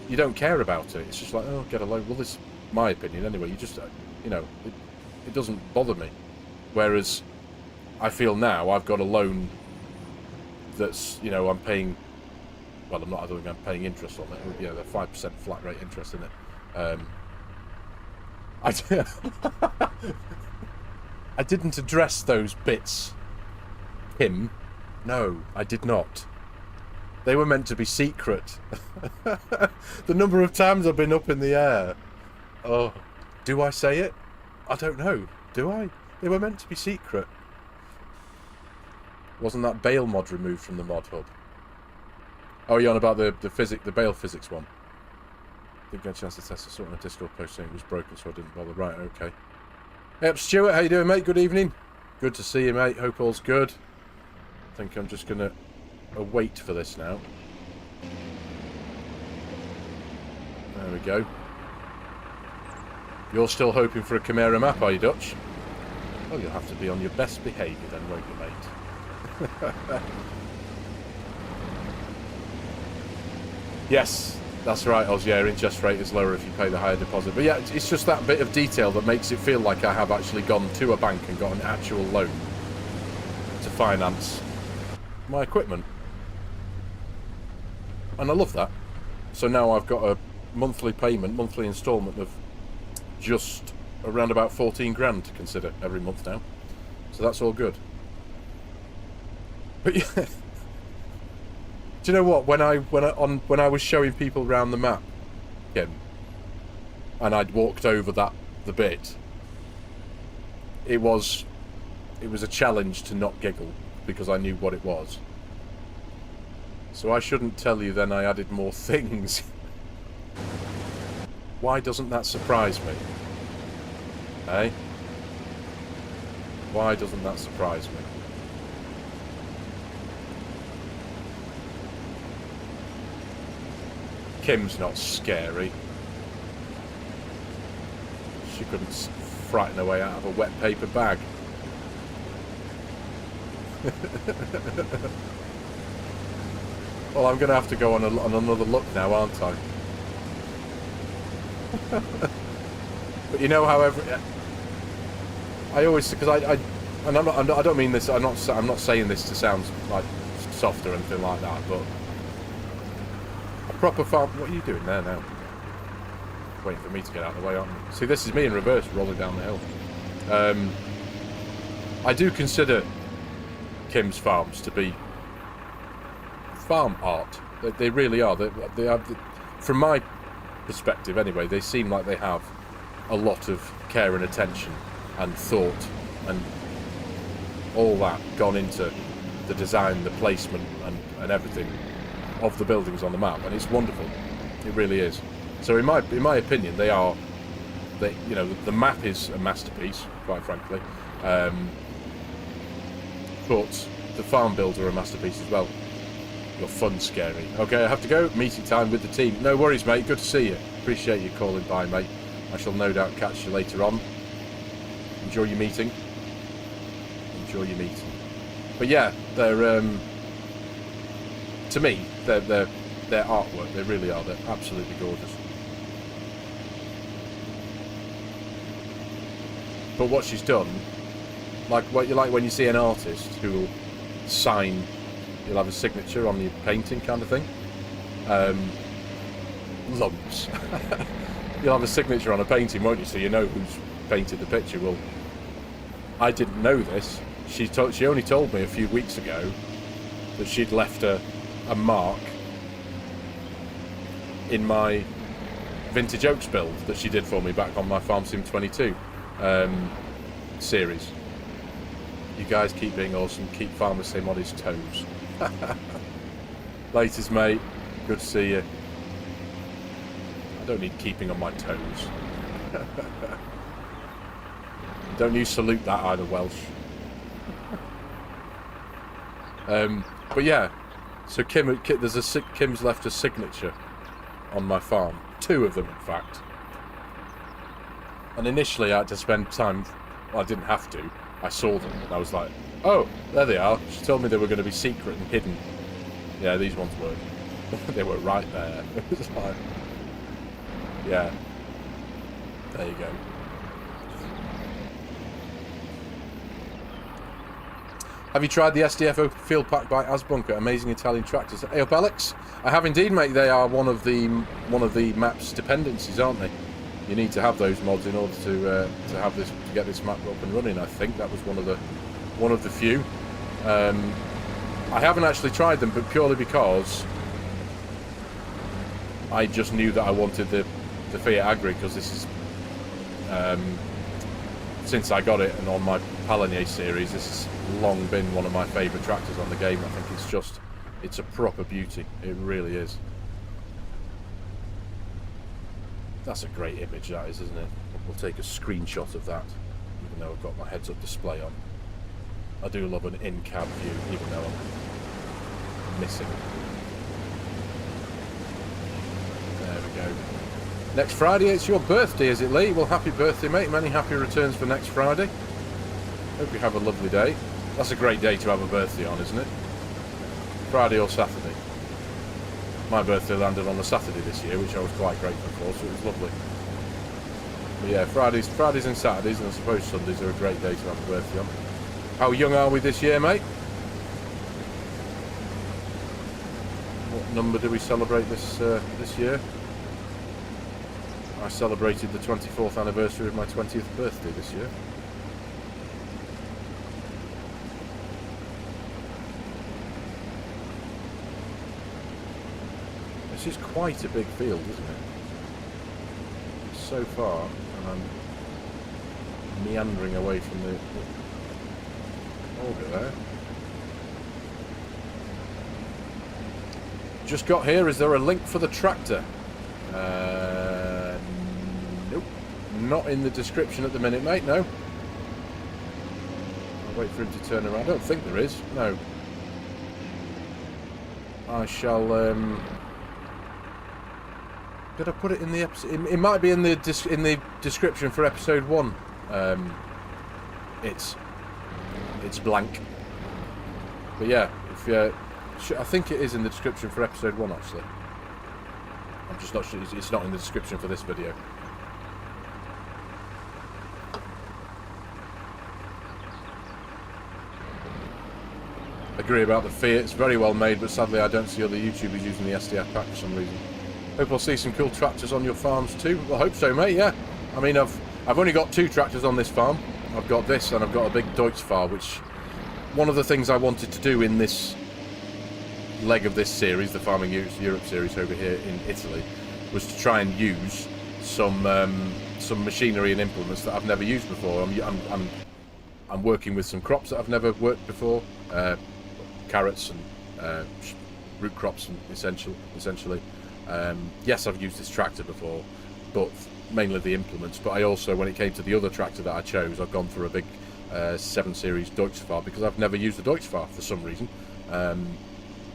you don't care about it. It's just like, oh, get a loan. Well, this is my opinion anyway. You just, you know, it doesn't bother me. Whereas I feel now I've got a loan that's, you know, I'm paying. Well, I'm not. I don't think I'm paying interest on it. Yeah, the 5% flat rate interest in it. I didn't address those bits, Kim. No, I did not. They were meant to be secret. The number of times I've been up in the air. Oh, do I say it? I don't know. Do I? They were meant to be secret. Wasn't that Bale mod removed from the mod hub? Oh, you're on about the Bale physics one. Didn't get a chance to test the sort on a Discord post saying it was broken, so I didn't bother. Right, okay. Yep, Stuart, how you doing, mate? Good evening. Good to see you, mate. Hope all's good. I think I'm just gonna wait for this now. There we go. You're still hoping for a Chimera map, are you, Dutch? Well, you'll have to be on your best behaviour then, won't you, mate? Yes, that's right, Oz. Yeah, interest rate is lower if you pay the higher deposit. But yeah, it's just that bit of detail that makes it feel like I have actually gone to a bank and got an actual loan to finance my equipment. And I love that. So now I've got a monthly payment, monthly instalment of just around about 14 grand to consider every month now. So that's all good. But yeah, do you know what? When I was showing people around the map, Kim, and I'd walked over the bit, it was a challenge to not giggle because I knew what it was. So I shouldn't tell you then I added more things. Why doesn't that surprise me? Eh? Why doesn't that surprise me? Kim's not scary. She couldn't frighten her way out of a wet paper bag. Well, I'm going to have to go on another look now, aren't I? But you know, however, I always, because I don't mean this. I'm not saying this to sound like soft or anything like that, but a proper farm. What are you doing there now? Waiting for me to get out of the way, aren't you? See, this is me in reverse, rolling down the hill. I do consider Kim's farms to be farm art. They really are. They have, from my perspective anyway, they seem like they have a lot of care and attention and thought and all that gone into the design, the placement and everything of the buildings on the map, and it's wonderful. It really is. So in my opinion, you know, the map is a masterpiece, quite frankly, but the farm builds are a masterpiece as well. Your fun's scary. Okay, I have to go. Meeting time with the team. No worries, mate. Good to see you. Appreciate you calling by, mate. I shall no doubt catch you later on. Enjoy your meeting. Enjoy your meeting. But yeah, they're to me, they're artwork. They really are. They're absolutely gorgeous. But what she's done, like when you see an artist who will sign, you'll have a signature on the painting kind of thing. Lumps. You'll have a signature on a painting, won't you? So you know who's painted the picture. Well, I didn't know this. She only told me a few weeks ago that she'd left a mark in my Vintage Oaks build that she did for me back on my FARMERSIM 22 series. You guys keep being awesome. Keep FARMERSIM on his toes. Laters, mate. Good to see you. I don't need keeping on my toes. Don't you salute that either, Welsh. But yeah, so Kim's left a signature on my farm. 2 of them, in fact. And initially I had to spend time, well, I didn't have to. I saw them and I was like, oh, there they are. She told me they were going to be secret and hidden. Yeah, these ones were. They were right there. It was like, yeah. There you go. Have you tried the SDF Field Pack by Asbunker? Amazing Italian tractors. Hey up, Alex. I have indeed, mate. They are one of the map's dependencies, aren't they? You need to have those mods in order to have this, to get this map up and running. I think that was one of the few. I haven't actually tried them, but purely because I just knew that I wanted the Fiat Agri, because this is since I got it and on my Palanier series, this has long been one of my favourite tractors on the game. I think it's a proper beauty. It really is. That's a great image, that is, isn't it? We'll take a screenshot of that, even though I've got my heads-up display on. I do love an in-cab view, even though I'm missing. There we go. Next Friday, it's your birthday, is it, Lee? Well, happy birthday, mate. Many happy returns for next Friday. Hope you have a lovely day. That's a great day to have a birthday on, isn't it? Friday or Saturday. My birthday landed on a Saturday this year, which I was quite grateful for, so it was lovely. But yeah, Fridays and Saturdays, and I suppose Sundays are a great day to have a birthday on. How young are we this year, mate? What number do we celebrate this year? I celebrated the 24th anniversary of my 20th birthday this year. This is quite a big field, isn't it? So far, and I'm meandering away from the orbit there. Just got here. Is there a link for the tractor? Nope. Not in the description at the minute, mate. No. I'll wait for him to turn around. I don't think there is. No. I shall. Did I put it in the episode? It might be in the description for episode 1. It's blank. But yeah, I think it is in the description for episode 1 actually. I'm just not sure. It's not in the description for this video. Agree about the Fiat. It's very well made, but sadly I don't see other YouTubers using the SDF pack for some reason. Hope I'll see some cool tractors on your farms too. Well, I hope so, mate. Yeah. I mean, I've only got 2 tractors on this farm. I've got this, and I've got a big Deutz-Fahr, which one of the things I wanted to do in this leg of this series, the Farming Europe series over here in Italy, was to try and use some machinery and implements that I've never used before. I'm working with some crops that I've never worked before, carrots and root crops, and essentially. Yes, I've used this tractor before, but mainly the implements. But I also, when it came to the other tractor that I chose, I've gone for a big 7 Series Deutz-Fahr, because I've never used the Deutz-Fahr for some reason.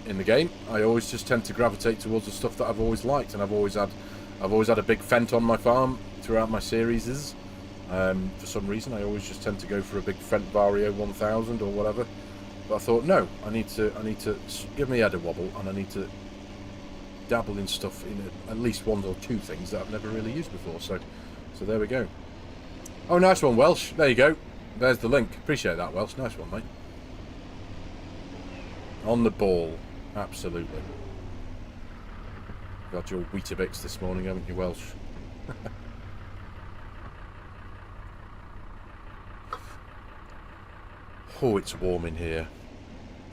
in the game. I always just tend to gravitate towards the stuff that I've always liked, and I've always had a big Fent on my farm throughout my series. For some reason, I always just tend to go for a big Fent Vario 1000 or whatever. But I thought, no, I need to give my head a wobble, and I need to dabble in stuff, in at least one or two things that I've never really used before. So there we go. Oh, nice one, Welsh. There you go. There's the link. Appreciate that, Welsh. Nice one, mate. On the ball. Absolutely. Got your Weetabix this morning, haven't you, Welsh? Oh, it's warm in here.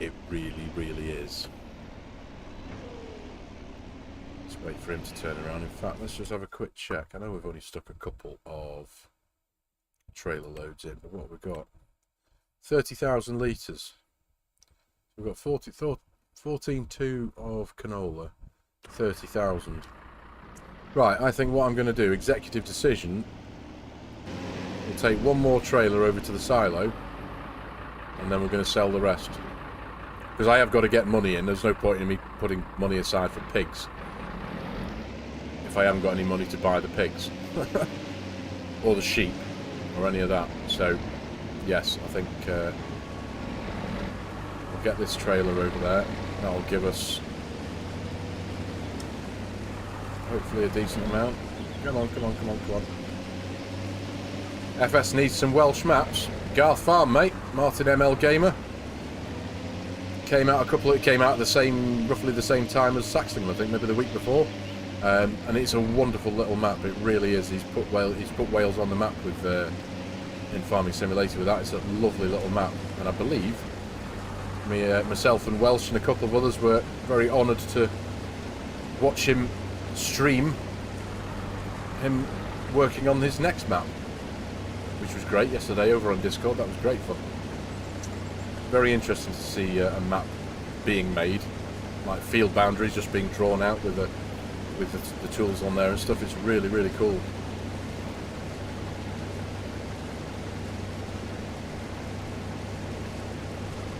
It really, really is. Let's wait for him to turn around. In fact, let's just have a quick check. I know we've only stuck a couple of trailer loads in, but what we've got? 30,000 litres. We've got 14.2 of canola, 30,000. Right, I think what I'm going to do, executive decision, we'll take one more trailer over to the silo, and then we're going to sell the rest. Because I have got to get money in. There's no point in me putting money aside for pigs if I haven't got any money to buy the pigs. Or the sheep, or any of that. So, yes, I think we'll get this trailer over there. That'll give us hopefully a decent amount. Come on, come on, come on, come on. FS needs some Welsh maps. Garth Farm, mate. Martin ML Gamer. Came out at the same, roughly the same time as Saxton, I think, maybe the week before. And it's a wonderful little map. It really is. He's put Wales on the map with in Farming Simulator with that. It's a lovely little map, and I believe myself and Welsh and a couple of others were very honoured to watch him stream him working on his next map, which was great yesterday over on Discord. That was great fun. Very interesting to see a map being made, like field boundaries just being drawn out with the tools on there and stuff. It's really, really cool.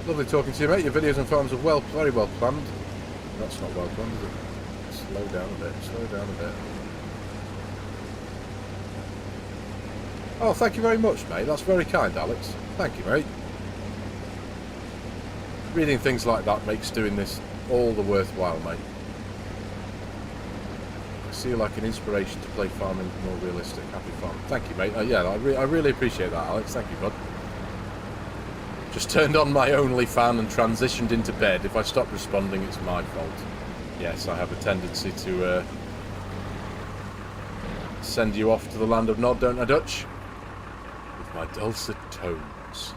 Lovely talking to you, mate. Your videos and farms are very well planned. That's not well planned, is it? Slow down a bit, slow down a bit. Oh, thank you very much, mate. That's very kind, Alex. Thank you, mate. Reading things like that makes doing this all the worthwhile, mate. I see you like an inspiration to play farming more realistic. Happy farming. Thank you, mate. Yeah, I really appreciate that, Alex. Thank you, bud. Just turned on my only fan and transitioned into bed. If I stop responding, it's my fault. Yes, I have a tendency to send you off to the land of Nod, don't I, Dutch? With my dulcet tones.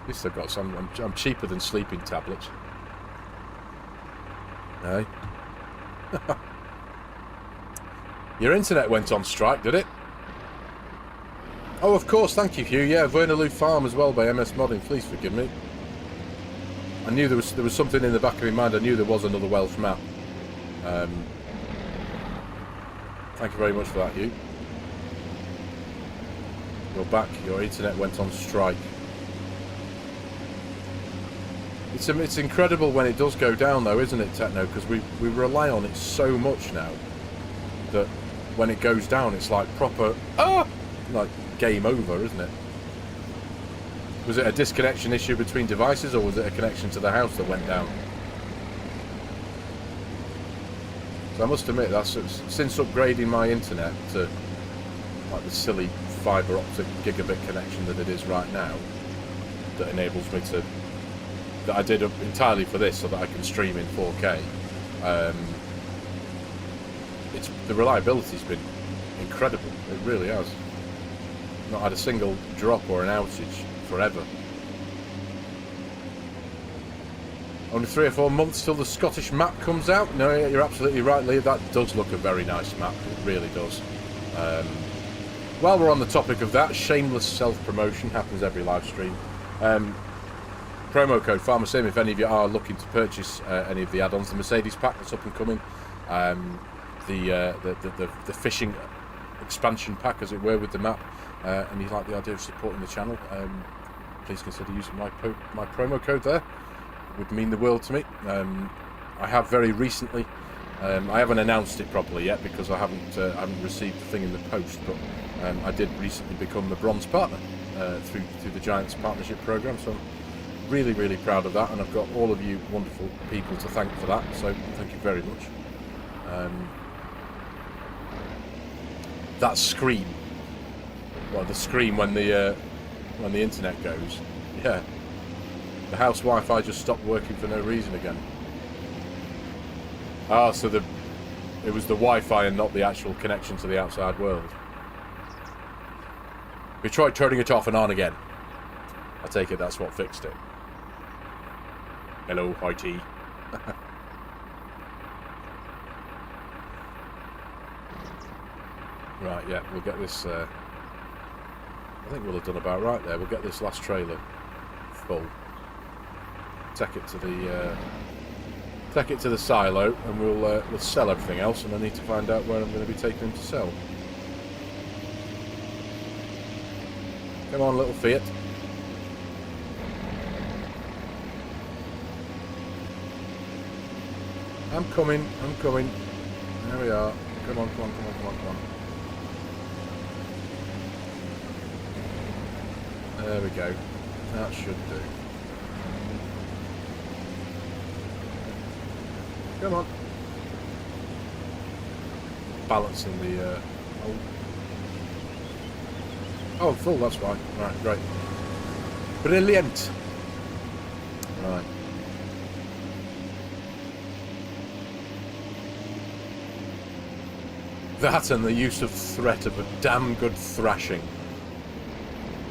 At least I've got some. I'm cheaper than sleeping tablets. Hey. Your internet went on strike, did it? Oh, of course, thank you, Hugh. Yeah, Vernaloo Farm as well by MS Modding. Please forgive me. I knew there was something in the back of my mind. I knew there was another Welsh map. Thank you very much for that, Hugh. You're back. Your internet went on strike. It's incredible when it does go down, though, isn't it, Techno? Because we rely on it so much now that when it goes down, it's like proper like game over, isn't it? Was it a disconnection issue between devices, or was it a connection to the house that went down? So I must admit, that's since upgrading my internet to like the silly fibre optic gigabit connection that it is right now, that enables me to. That I did entirely for this, so that I can stream in 4K. The reliability's been incredible. It really has. Not had a single drop or an outage forever. Only 3 or 4 months till the Scottish map comes out. No, you're absolutely right, Lee. That does look a very nice map. It really does. While we're on the topic of that, shameless self-promotion happens every live stream. Promo code FARMERSIM if any of you are looking to purchase any of the add-ons. The Mercedes pack that's up and coming, the fishing expansion pack, as it were, with the map, and you like the idea of supporting the channel, please consider using my promo code there. It would mean the world to me. I have very recently, I haven't announced it properly yet because I haven't received the thing in the post, but I did recently become the bronze partner through the Giants partnership program, so I'm really, really proud of that, and I've got all of you wonderful people to thank for that, so thank you very much. That scream, well, the scream when the internet goes, yeah, the house Wi-Fi just stopped working for no reason again. Ah, so it was the Wi-Fi and not the actual connection to the outside world. We tried turning it off and on again. I take it that's what fixed it. Hello, IT. Right, yeah, we'll get this. I think we'll have done about right there. We'll get this last trailer full. Take it to the silo, and we'll sell everything else. And I need to find out where I'm going to be taking them to sell. Come on, little Fiat. I'm coming. There we are. Come on. There we go. That should do. Come on. Balancing the... Oh, full, that's why. Right, great. Brilliant. Right. That and the use of threat of a damn good thrashing.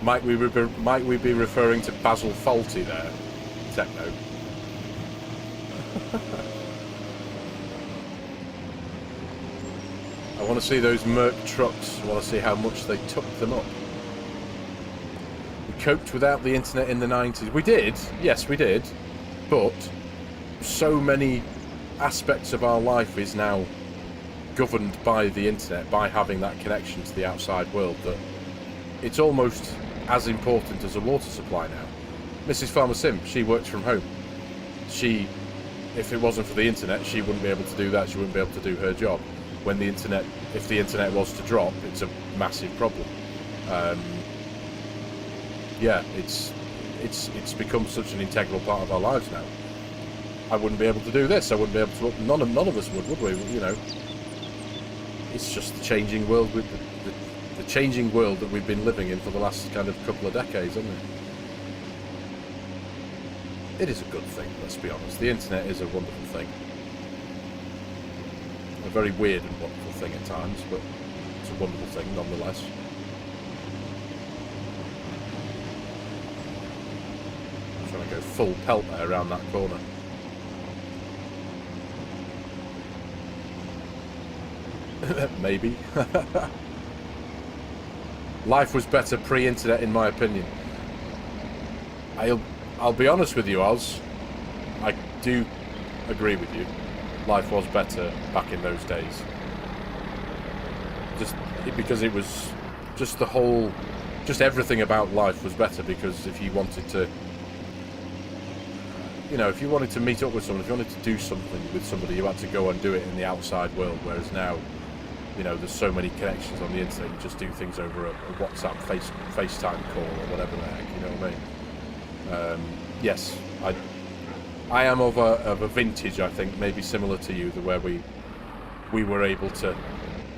Might we be referring to Basil Fawlty there? Techno. I want to see those Merc trucks. I want to see how much they took them up. We coped without the internet in the 90s. We did, yes we did. But so many aspects of our life is now governed by the internet, by having that connection to the outside world, that it's almost as important as a water supply now. Mrs. FARMERSIM, she works from home. If it wasn't for the internet, she wouldn't be able to do that. She wouldn't be able to do her job. If the internet was to drop, it's a massive problem. Yeah, it's become such an integral part of our lives now. I wouldn't be able to do this. I wouldn't be able to. None of us would we? You know, it's just the changing world with the changing world that we've been living in for the last kind of couple of decades, hasn't it? It is a good thing, let's be honest. The internet is a wonderful thing. A very weird and wonderful thing at times, but it's a wonderful thing nonetheless. I'm trying to go full pelt there around that corner. Maybe. Life was better pre-internet, in my opinion. I'll be honest with you, Oz. I do agree with you. Life was better back in those days. Because it was just just everything about life was better. Because if you wanted to, if you wanted to meet up with someone, if you wanted to do something with somebody, you had to go and do it in the outside world. Whereas now, there's so many connections on the internet. You just do things over a WhatsApp, FaceTime call, or whatever the heck. You know what I mean? Yes, I am of a vintage, I think, maybe similar to you, where we were able to,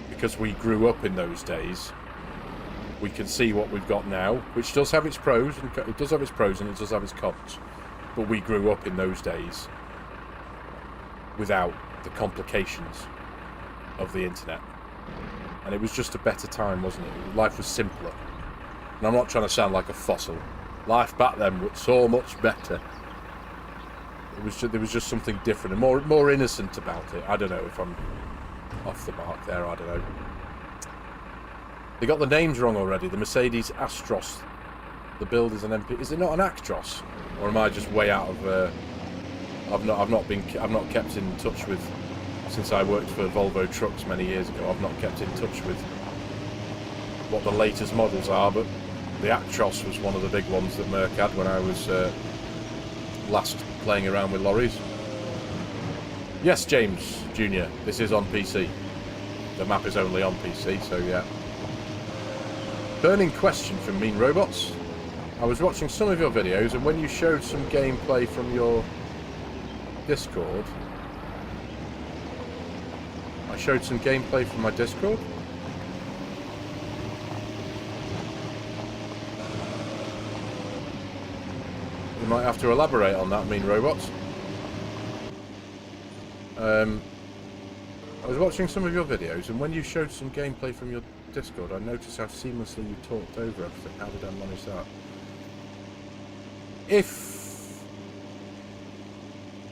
because we grew up in those days, we can see what we've got now, which does have its pros, and it does have its cons, but we grew up in those days without the complications of the internet, and it was just a better time, wasn't it? Life was simpler, and I'm not trying to sound like a fossil. Life back then was so much better. There was just something different and more innocent about it. I don't know if I'm off the mark there. I don't know. They got the names wrong already. The Mercedes Astros. The build is an MP. Is it not an Actros? Or am I just way out of? I've not kept in touch with, since I worked for Volvo Trucks many years ago. I've not kept in touch with what the latest models are, but The Actros was one of the big ones that Merc had when I was last playing around with lorries. Yes, James Jr., this is on PC. The map is only on PC, so yeah. Burning question from Mean Robots. I was watching some of your videos, and when you showed some gameplay from your Discord... I showed some gameplay from my Discord? You might have to elaborate on that, Mean Robots. I was watching some of your videos, and when you showed some gameplay from your Discord, I noticed how seamlessly you talked over everything. How did I manage that?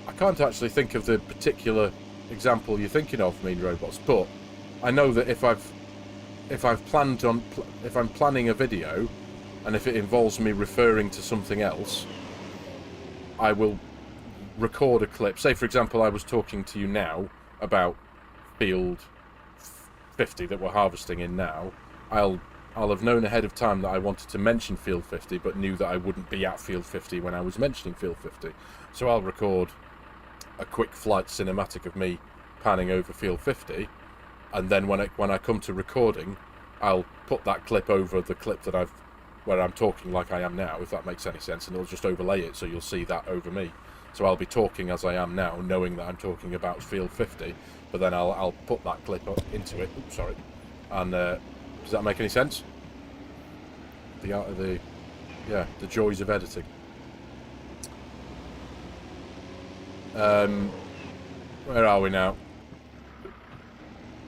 I can't actually think of the particular example you're thinking of, Mean Robots, but I know that if I'm planning a video, and if it involves me referring to something else, I will record a clip. Say, for example, I was talking to you now about field 50 that we're harvesting in now. I'll have known ahead of time that I wanted to mention field 50, but knew that I wouldn't be at field 50 when I was mentioning field 50. So I'll record a quick flight cinematic of me panning over field 50, and then when I come to recording, I'll put that clip over the clip that where I'm talking like I am now, if that makes any sense, and it'll just overlay it, so you'll see that over me. So I'll be talking as I am now, knowing that I'm talking about field 50, but then I'll put that clip up into it. Oops, sorry. And does that make any sense? The art of the joys of editing. Where are we now?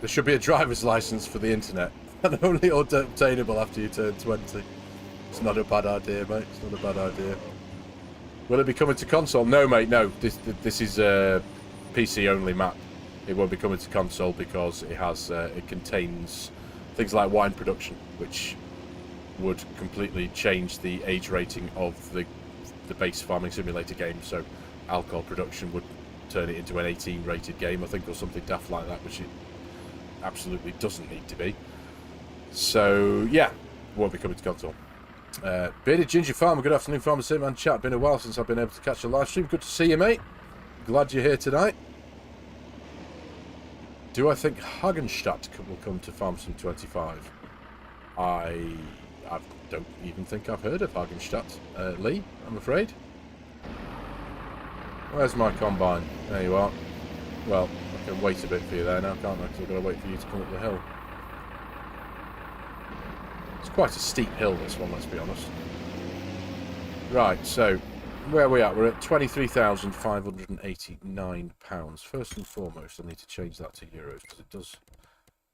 There should be a driver's license for the internet, and only obtainable after you turn 20. It's not a bad idea, mate. It's not a bad idea. Will it be coming to console? No, mate, no. This is a PC-only map. It won't be coming to console because it contains things like wine production, which would completely change the age rating of the base farming simulator game. So alcohol production would turn it into an 18 rated game, I think, or something daft like that, which it absolutely doesn't need to be. So yeah, won't be coming to console. Bearded Ginger Farmer, good afternoon, FARMERSIM and chat. Been a while since I've been able to catch a live stream. Good to see you, mate. Glad you're here tonight. Do I think Hagenstadt will come to FARMERSIM 25? I don't even think I've heard of Hagenstadt. Lee, I'm afraid. Where's my combine? There you are. Well, I can wait a bit for you there now, can't I? Because I've got to wait for you to come up the hill. It's quite a steep hill, this one, let's be honest. Right, so where are we at? We're at £23,589. First and foremost, I need to change that to euros, because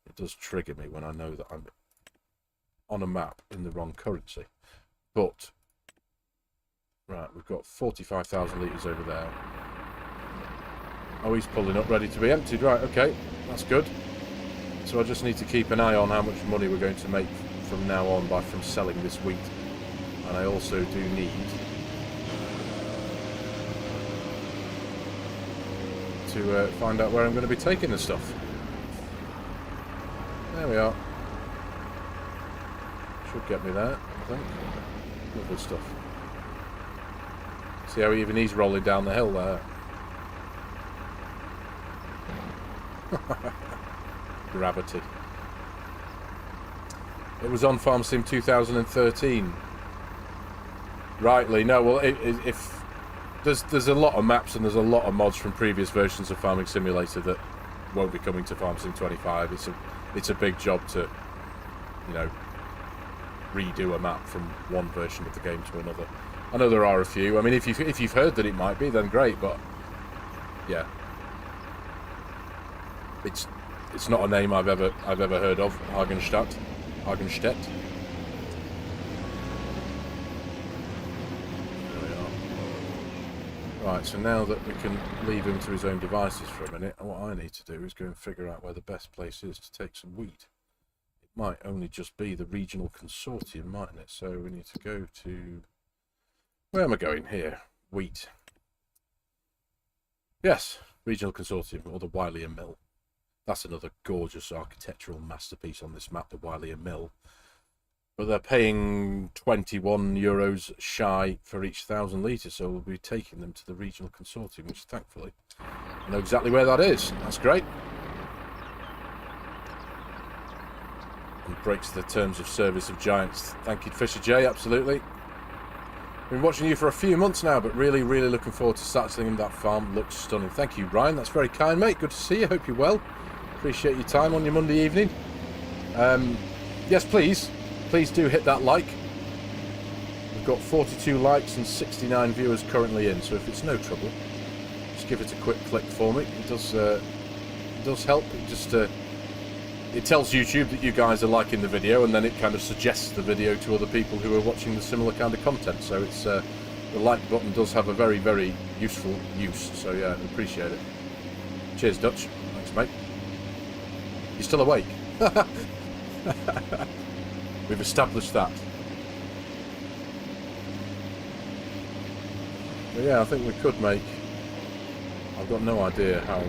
it does trigger me when I know that I'm on a map in the wrong currency. But right, we've got 45,000 litres over there. Oh, he's pulling up, ready to be emptied. Right, okay, that's good. So I just need to keep an eye on how much money we're going to make from now on from selling this wheat. And I also do need to find out where I'm going to be taking the stuff. There we are. Should get me there, I think. Lovely stuff. See how even he's rolling down the hill there. Gravity. It was on FARMERSIM 2013. Rightly, no. Well, if there's a lot of maps and there's a lot of mods from previous versions of Farming Simulator that won't be coming to FARMERSIM 25. It's a big job to, you know, redo a map from one version of the game to another. I know there are a few. I mean, if you've heard that it might be, then great. But yeah, it's not a name I've ever heard of. Hagenstadt. There we are. Right, so now that we can leave him to his own devices for a minute, what I need to do is go and figure out where the best place is to take some wheat. It might only just be the regional consortium, mightn't it? So we need to go to... Where am I going here? Wheat. Yes, regional consortium, or the Wylier Mill. That's another gorgeous architectural masterpiece on this map, the Wylier Mill. But they're paying €21 shy for each 1,000 litres, so we'll be taking them to the regional consortium, which thankfully I know exactly where that is. That's great. And breaks the terms of service of giants. Thank you, Fisher J, absolutely. Been watching you for a few months now, but really, really looking forward to settling in that farm. Looks stunning. Thank you, Ryan. That's very kind, mate. Good to see you. Hope you're well. Appreciate your time on your Monday evening. Yes, please. Please do hit that like. We've got 42 likes and 69 viewers currently in, so if it's no trouble, just give it a quick click for me. It does help. It tells YouTube that you guys are liking the video, and then it kind of suggests the video to other people who are watching the similar kind of content. So it's the like button does have a very, very useful use. So yeah, I appreciate it. Cheers, Dutch. Thanks, mate. You still awake? We've established that. But yeah, I think we could make... I've got no idea how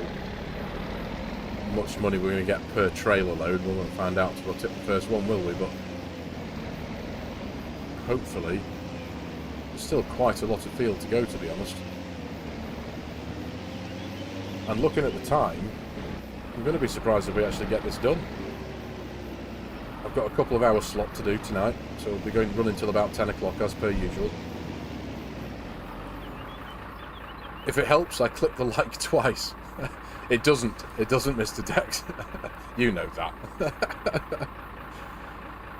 much money we're going to get per trailer load. We won't find out until I tip the first one, will we? But hopefully there's still quite a lot of field to go, to be honest. And looking at the time, I'm going to be surprised if we actually get this done. I've got a couple of hours slot to do tonight, so we'll be running till about 10 o'clock as per usual. If it helps, I click the like twice. It doesn't, Mr. Dex. You know that.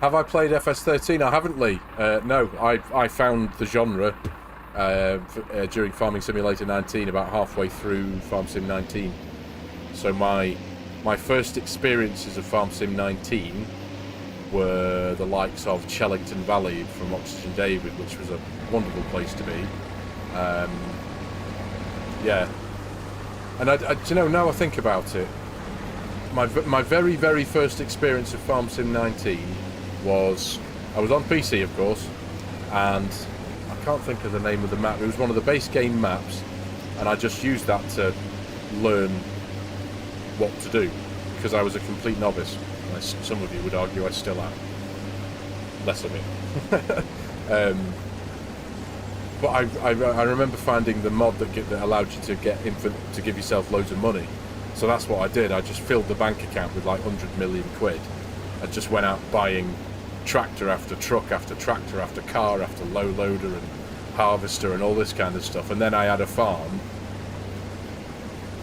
Have I played FS13? I haven't, Lee. No, I found the genre during Farming Simulator 19, about halfway through Farm Sim 19. So my first experiences of Farm Sim 19 were the likes of Chellington Valley from Oxygen David, which was a wonderful place to be. Yeah. And you know, now I think about it, my very, very first experience of Farm Sim 19 was, I was on PC, of course, and I can't think of the name of the map. It was one of the base game maps, and I just used that to learn what to do, because I was a complete novice. Some of you would argue I still am. Less of it. But I remember finding the mod that allowed you to give yourself loads of money. So that's what I did. I just filled the bank account with like 100 million quid. I just went out buying tractor after truck after tractor after car after low loader and harvester and all this kind of stuff. And then I had a farm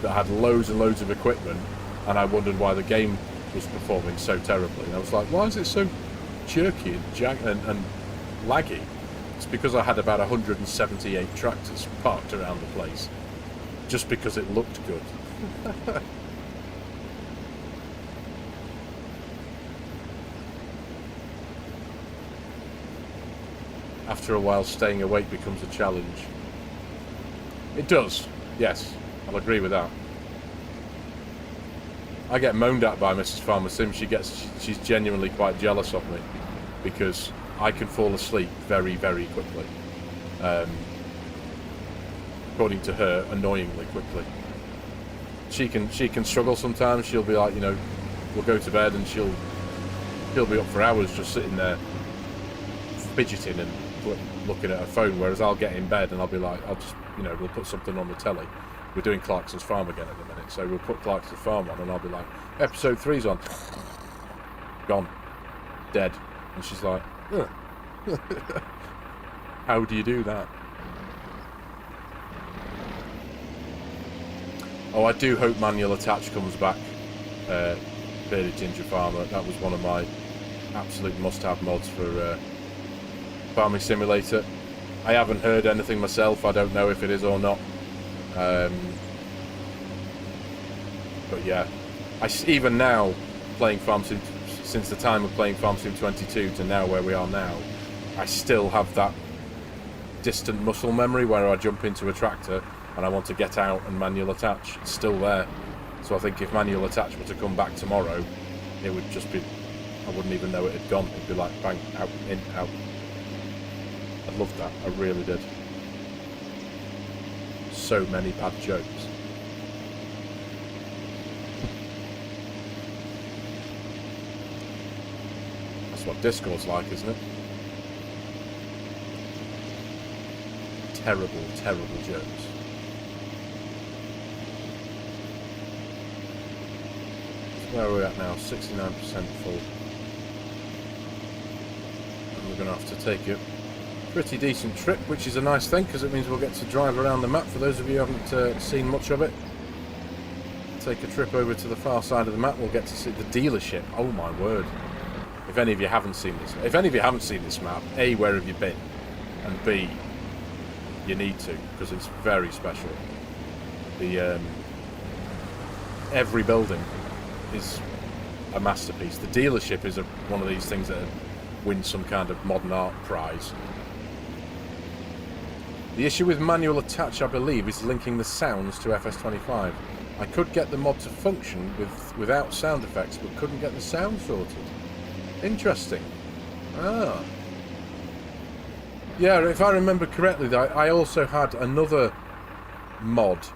that had loads and loads of equipment, and I wondered why the game was performing so terribly. And I was like, why is it so jerky and laggy? It's because I had about 178 tractors parked around the place, just because it looked good. After a while, staying awake becomes a challenge. It does, yes, I'll agree with that. I get moaned at by Mrs. FARMERSIM. She's genuinely quite jealous of me, because I can fall asleep very, very quickly. According to her, annoyingly quickly. She can struggle sometimes. She'll be like, you know, we'll go to bed and she'll be up for hours just sitting there fidgeting and looking at her phone, whereas I'll get in bed and I'll be like, we'll put something on the telly. We're doing Clarkson's Farm again at the minute, so we'll put Clarkson's Farm on and I'll be like, episode 3's on. Gone. Dead. And she's like, ugh. How do you do that? Oh, I do hope manual attach comes back. Bearded Ginger Farmer. That was one of my absolute must-have mods for Farming Simulator. I haven't heard anything myself. I don't know if it is or not. But yeah, even now, playing Farm Sim, since the time of playing Farm Sim 22 to now where we are now, I still have that distant muscle memory where I jump into a tractor and I want to get out and manual attach. It's still there. So I think if manual attach were to come back tomorrow, it would just be, I wouldn't even know it had gone. It'd be like bang, out, in, out. I loved that. I really did. So many bad jokes. That's what Discord's like, isn't it? Terrible, terrible jokes. So where are we at now? 69% full. And we're going to have to take a pretty decent trip, which is a nice thing, because it means we'll get to drive around the map. For those of you who haven't seen much of it, take a trip over to the far side of the map. We'll get to see the dealership. Oh my word! If any of you haven't seen this, map, A, where have you been, and B, you need to, because it's very special. The every building is a masterpiece. The dealership is one of these things that wins some kind of modern art prize. The issue with manual attach, I believe, is linking the sounds to FS25. I could get the mod to function without sound effects, but couldn't get the sound sorted. Interesting. Ah. Yeah, if I remember correctly, I also had another mod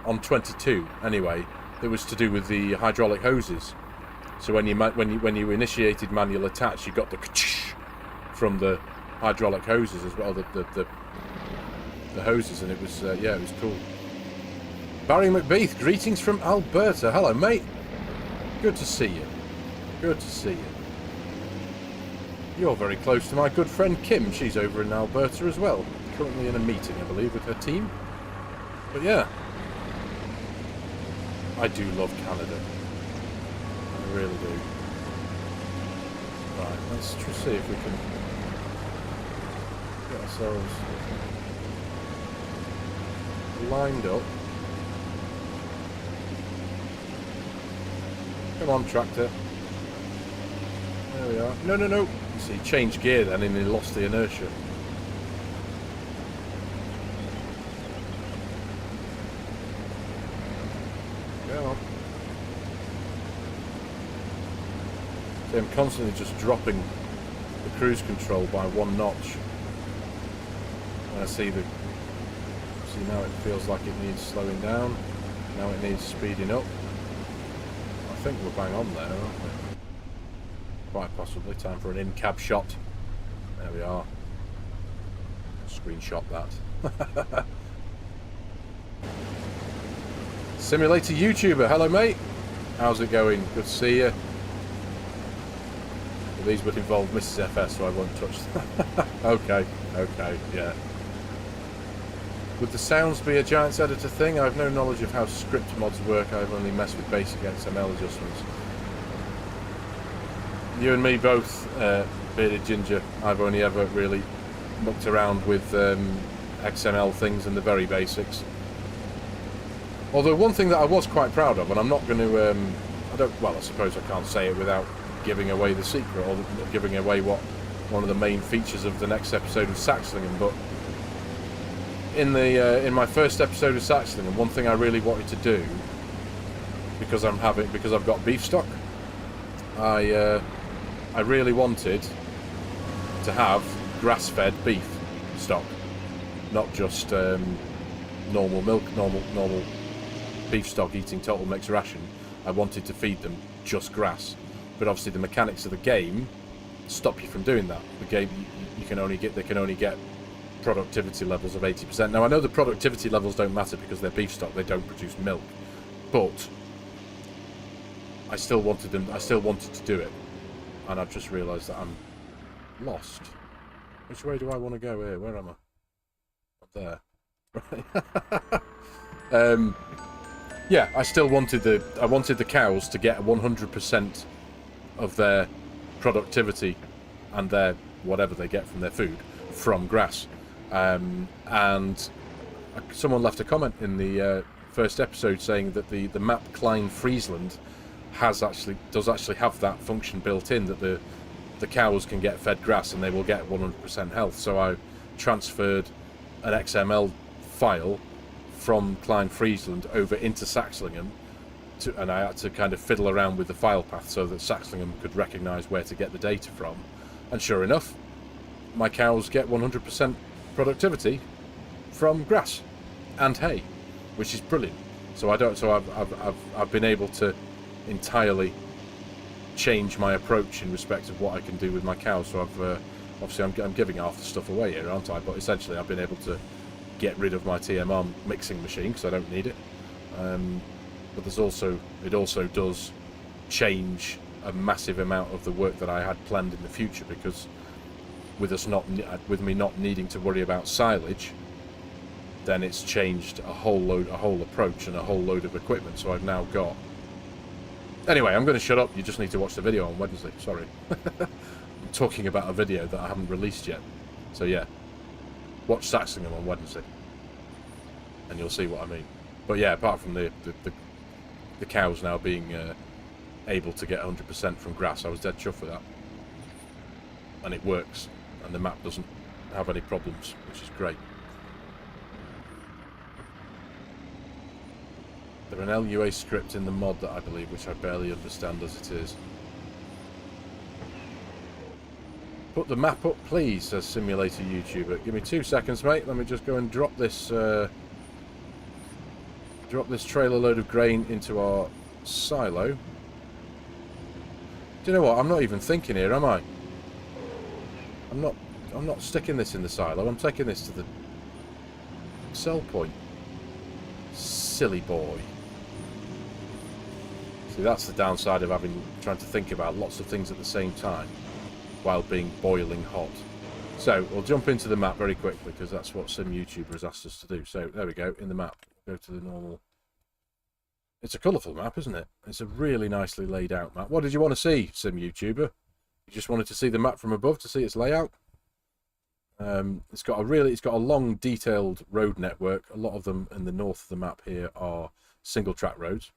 on 22, anyway, that was to do with the hydraulic hoses. So when you initiated manual attach, you got the from the hydraulic hoses as well, the hoses, and it was yeah, it was cool. Barry McBeath, greetings from Alberta. Hello, mate. Good to see you. Good to see you. You're very close to my good friend Kim. She's over in Alberta as well. Currently in a meeting, I believe, with her team. But yeah, I do love Canada. I really do. Right, let's just see if we can get ourselves lined up. Come on, tractor. There we are. No, no, no. You see, changed gear then and he lost the inertia. Go on. See, I'm constantly just dropping the cruise control by 1 notch. And I see now it feels like it needs slowing down. Now it needs speeding up. I think we're bang on there, aren't we? Quite possibly. Time for an in-cab shot. There we are. Screenshot that. Simulator YouTuber. Hello, mate. How's it going? Good to see you. Well, these would involve Mrs. FS, so I won't touch them. Okay, yeah. Would the sounds be a Giants editor thing? I have no knowledge of how script mods work. I've only messed with basic XML adjustments. You and me both, Bearded Ginger. I've only ever really mucked around with XML things and the very basics. Although one thing that I was quite proud of, and I'm not going to, I suppose I can't say it without giving away the secret, or giving away what one of the main features of the next episode of Saxlingham, but in my first episode of Saxlingham, one thing I really wanted to do, because I've got beef stock, I really wanted to have grass-fed beef stock, not just normal milk, normal beef stock eating total mixed ration. I wanted to feed them just grass, but obviously the mechanics of the game stop you from doing that. The game they can only get productivity levels of 80%. Now I know the productivity levels don't matter because they're beef stock; they don't produce milk, but I still wanted to do it, and I've just realised that I'm lost. Which way do I want to go here? Where am I? Up there. Right. Yeah, I wanted the cows to get 100% of their productivity and their whatever they get from their food from grass. And someone left a comment in the first episode saying that the map Klein Friesland does actually have that function built in, that the cows can get fed grass and they will get 100% health. So I transferred an XML file from Klein Friesland over into Saxlingham, and I had to kind of fiddle around with the file path so that Saxlingham could recognise where to get the data from. And sure enough, my cows get 100% productivity from grass and hay, which is brilliant. So I've been able to entirely change my approach in respect of what I can do with my cows. So I've obviously I'm giving half the stuff away here, aren't I? But essentially I've been able to get rid of my TMR mixing machine because I don't need it. But there's also, it also does change a massive amount of the work that I had planned in the future, because with me not needing to worry about silage, then it's changed a whole approach and a whole load of equipment. So I've now got... Anyway, I'm going to shut up. You just need to watch the video on Wednesday. Sorry. I'm talking about a video that I haven't released yet. So yeah, watch Saxingham on Wednesday and you'll see what I mean. But yeah, apart from the cows now being able to get 100% from grass, I was dead chuffed with that. And it works, and the map doesn't have any problems, which is great. There's an LUA script in the mod that I believe, which I barely understand as it is. Put the map up, please, says Simulator YouTuber. Give me 2 seconds, mate. Let me just go and drop this trailer load of grain into our silo. Do you know what? I'm not even thinking here, am I? I'm not sticking this in the silo. I'm taking this to the sell point. Silly boy. See, that's the downside of trying to think about lots of things at the same time while being boiling hot. So we'll jump into the map very quickly, because that's what some YouTuber has asked us to do. So there we go, in the map. Go to the normal. It's a colourful map, isn't it? It's a really nicely laid out map. What did you want to see, Sim YouTuber? You just wanted to see the map from above to see its layout? It's got a long, detailed road network. A lot of them in the north of the map here are single track roads.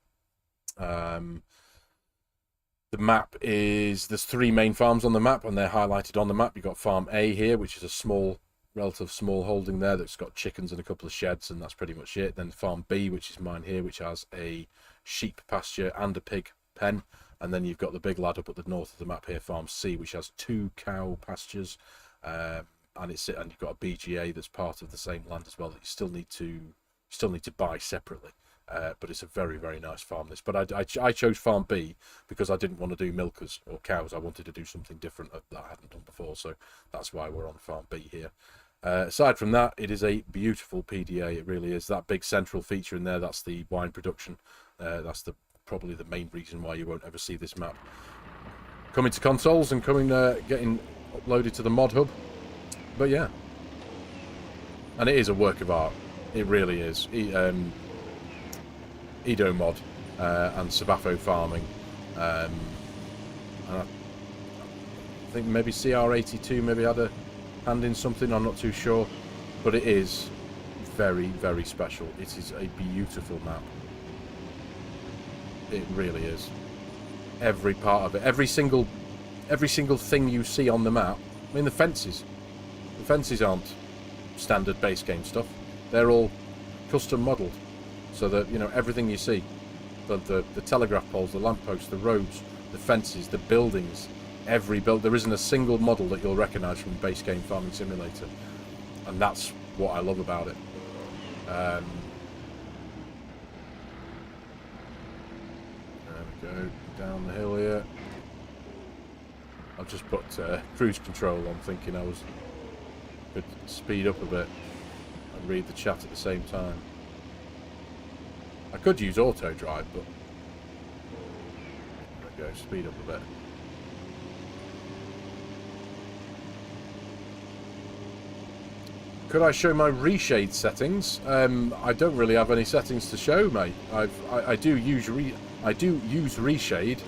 The map is, there's 3 main farms on the map, and they're highlighted on the map. You've got Farm A here, which is a relative small holding there that's got chickens and a couple of sheds, and that's pretty much it. Then Farm B, which is mine here, which has a sheep pasture and a pig pen. And then you've got the big lad up at the north of the map here, Farm C, which has 2 cow pastures. And you've got a BGA that's part of the same land as well that you still need to buy separately. But it's a very, very nice farm, this. But I chose Farm B because I didn't want to do milkers or cows. I wanted to do something different that I hadn't done before. So that's why we're on Farm B here. Aside from that, it is a beautiful PDA. It really is. That big central feature in there, that's the wine production. That's probably the main reason why you won't ever see this map coming to consoles and getting uploaded to the mod hub. But yeah. And it is a work of art. It really is. Edo mod and Sabafo farming, and I think maybe CR82 maybe had a hand in something, I'm not too sure, but it is very, very special. It is a beautiful map. It really is. Every part of it, every single thing you see on the map. I mean, the fences aren't standard base game stuff. They're all custom modelled. So that, you know, everything you see, the telegraph poles, the lampposts, the roads, the fences, the buildings, there isn't a single model that you'll recognise from base game Farming Simulator, and that's what I love about it. There we go, down the hill here. I've just put cruise control on, thinking I could speed up a bit and read the chat at the same time. I could use auto drive, but there we go, speed up a bit. Could I show my reshade settings? I don't really have any settings to show, mate. I do use reshade,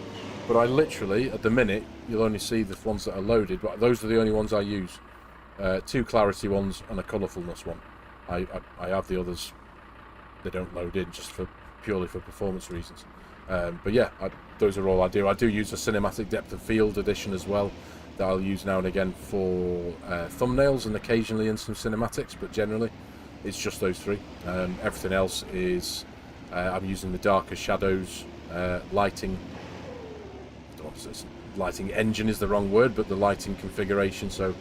but I literally, at the minute, you'll only see the ones that are loaded, but those are the only ones I use. 2 clarity ones and a colourfulness one. I have the others. They don't load in, just purely for performance reasons. But yeah, those are all I do. I do use a cinematic depth of field edition as well, that I'll use now and again for thumbnails and occasionally in some cinematics, but generally it's just those 3. Everything else is I'm using the darker shadows, lighting. I don't want to say lighting engine is the wrong word, but the lighting configuration. So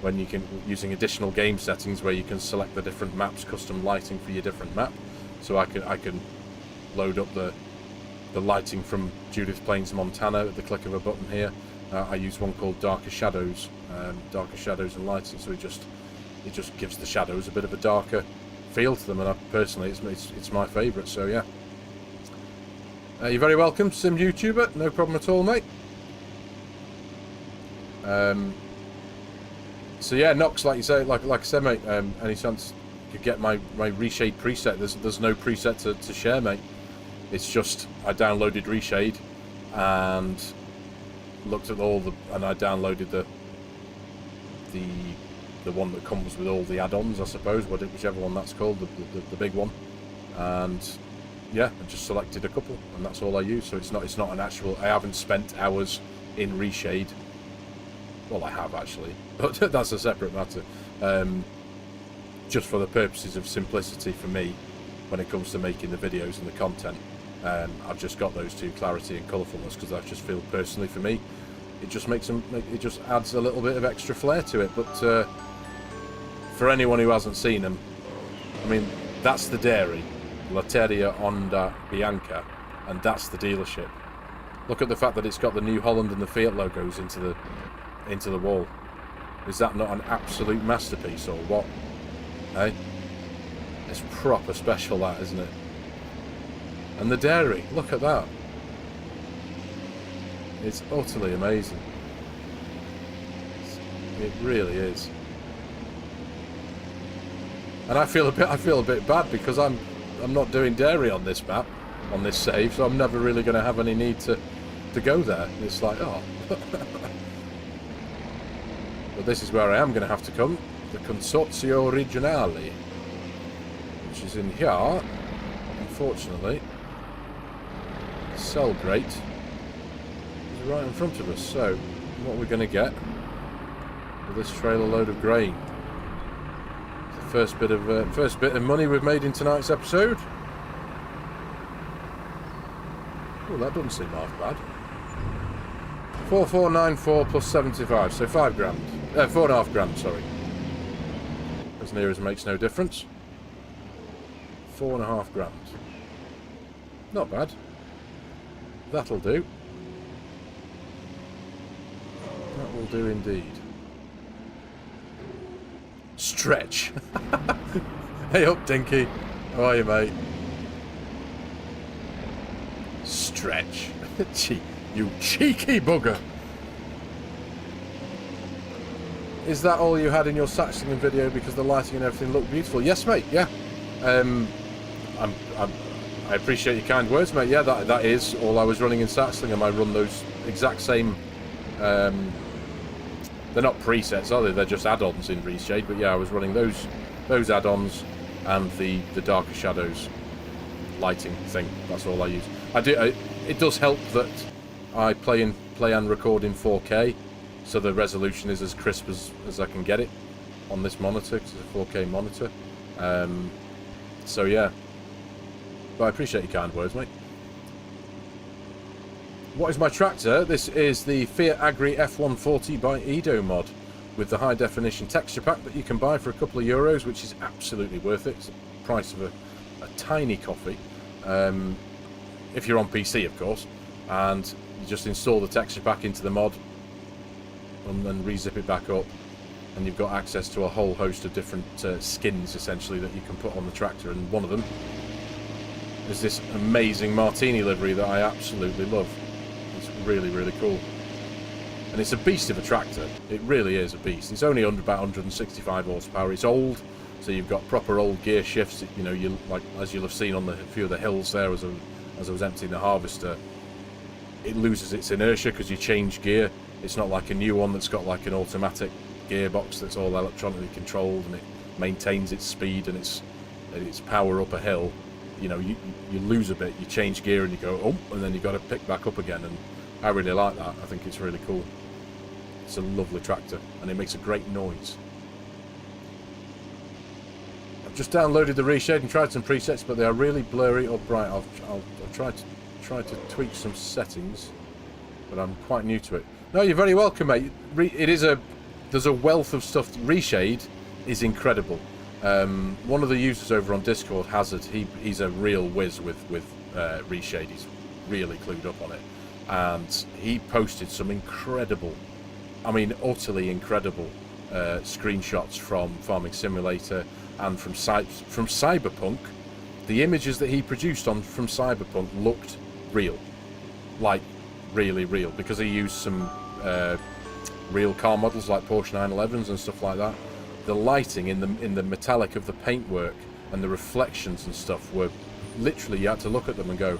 when you can, using additional game settings where you can select the different maps, custom lighting for your different map. So I can load up the the lighting from Judith Plains, Montana at the click of a button here. I use one called Darker Shadows and Lighting, so it just gives the shadows a bit of a darker feel to them, and personally it's my favourite. So yeah, you're very welcome, Sim YouTuber, no problem at all, mate. So yeah, Nox, like you say, like I said, mate, any chance you could get my reshade preset? There's no preset to share, mate. It's just I downloaded reshade and looked at and I downloaded the one that comes with all the add-ons, I suppose, whichever one that's called, the big one, and yeah, I just selected a couple, and that's all I use. So it's not an actual. I haven't spent hours in reshade. Well, I have actually, but that's a separate matter. Just for the purposes of simplicity for me, when it comes to making the videos and the content, I've just got those two, clarity and colourfulness, because I just feel personally for me, it just it just adds a little bit of extra flair to it. But for anyone who hasn't seen them, I mean, that's the dairy, Lotteria Onda Bianca, and that's the dealership. Look at the fact that it's got the New Holland and the Fiat logos into the wall. Is that not an absolute masterpiece, or what? Hey, it's proper special, that, isn't it? And the dairy, look at that. It's utterly amazing. It really is. And I feel a bit bad because I'm not doing dairy on this map, on this save, so I'm never really going to have any need to go there. It's like, oh. But this is where I am going to have to come. The Consorzio Regionale, which is in here, unfortunately. Cellgrate is right in front of us. So, what we're going to get with this trailer load of grain. The first bit of money we've made in tonight's episode. Oh, that doesn't seem half bad. 4494 plus 75, so 5 grand. 4.5 grand, sorry. As near as makes no difference. 4.5 grand. Not bad. That'll do. That will do indeed. Stretch. Hey up, Dinky. How are you, mate? Stretch. You cheeky bugger. Is that all you had in your Saxon video because the lighting and everything looked beautiful? Yes, mate, yeah. I appreciate your kind words, mate. Yeah, that is all I was running in Saxlingham. I run those exact same... they're not presets, are they? They're just add-ons in Reshade. But yeah, I was running those add-ons and the darker shadows lighting thing. That's all I use. It does help that I play and record in 4K, so the resolution is as crisp as I can get it on this monitor, because it's a 4K monitor. So yeah. But I appreciate your kind words, mate. What is my tractor? This is the Fiat Agri F140 by Edo Mod, with the high definition texture pack that you can buy for a couple of euros, which is absolutely worth it. It's the price of a tiny coffee, if you're on PC, of course. And you just install the texture pack into the mod and then re-zip it back up, and you've got access to a whole host of different skins, essentially, that you can put on the tractor. And one of them is this amazing Martini livery that I absolutely love. It's really, really cool. And it's a beast of a tractor. It really is a beast. It's only about 165 horsepower. It's old, so you've got proper old gear shifts. You know, as you'll have seen on a few of the hills there as I was emptying the harvester, it loses its inertia because you change gear. It's not like a new one that's got like an automatic gearbox that's all electronically controlled, and it maintains its speed and its power up a hill. You know, you lose a bit, you change gear and you go, oh, and then you've got to pick back up again. And I really like that. I think it's really cool. It's a lovely tractor, and it makes a great noise. I've just downloaded the Reshade and tried some presets, but they are really blurry or bright. I'll try to tweak some settings, but I'm quite new to it. No, you're very welcome, mate. There's a wealth of stuff. Reshade is incredible. One of the users over on Discord, Hazard, he's a real whiz with Reshade. He's really clued up on it. And he posted some incredible, I mean utterly incredible screenshots from Farming Simulator and from Cyberpunk. The images that he produced from Cyberpunk looked real, like really real, because he used some real car models like Porsche 911s and stuff like that. The lighting in the metallic of the paintwork and the reflections and stuff were literally, you had to look at them and go,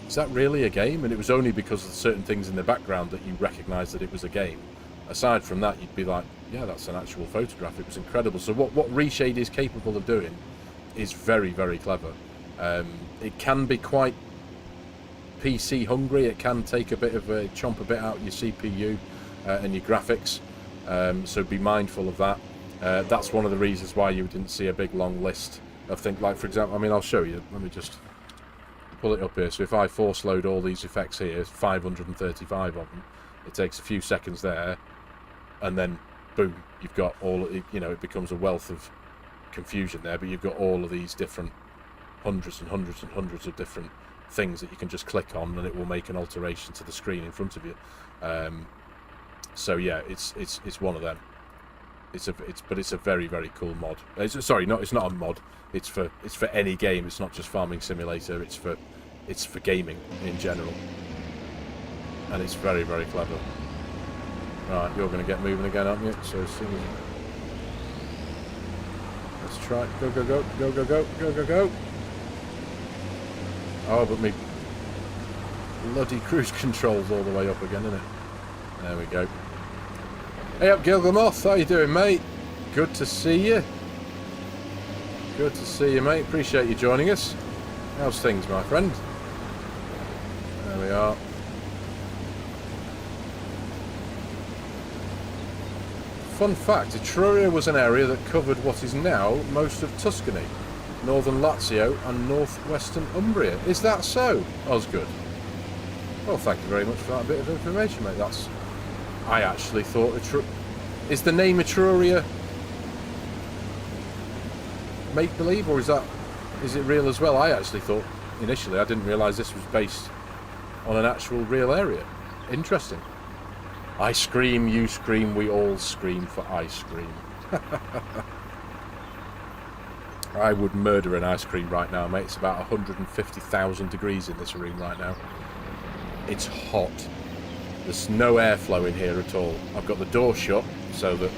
is that really a game? And it was only because of certain things in the background that you recognised that it was a game. Aside from that, you'd be like, yeah, that's an actual photograph. It was incredible. So what Reshade is capable of doing is very, very clever. It can be quite PC hungry. It can take a bit of a chomp a bit out your CPU and your graphics. So be mindful of that. That's one of the reasons why you didn't see a big long list of things. Like, for example, I mean, I'll show you. Let me just pull it up here. So if I force load all these effects here, 535 of them, it takes a few seconds there, and then boom, you've got all, you know, it becomes a wealth of confusion there, but you've got all of these different hundreds and hundreds and hundreds of different things that you can just click on, and it will make an alteration to the screen in front of you. So yeah, it's one of them. But it's a very, very cool mod. It's not a mod. It's for any game. It's not just Farming Simulator. It's for gaming in general, and it's very, very clever. Right, you're going to get moving again, aren't you? So as soon as let's try. Go, go, go, go, go, go, go, go, go. Oh, but me bloody cruise control's all the way up again, isn't it? There we go. Hey up, Gilgamoth, how you doing, mate? Good to see you. Good to see you, mate. Appreciate you joining us. How's things, my friend? There we are. Fun fact, Etruria was an area that covered what is now most of Tuscany, northern Lazio and northwestern Umbria. Is that so? Osgood. Well, thank you very much for that bit of information, mate. I actually thought is the name Etruria make-believe, or is it real as well? I actually thought initially, I didn't realise this was based on an actual real area. Interesting. I scream, you scream, we all scream for ice cream. I would murder an ice cream right now, mate. It's about 150,000 degrees in this room right now. It's hot. There's no airflow in here at all. I've got the door shut so that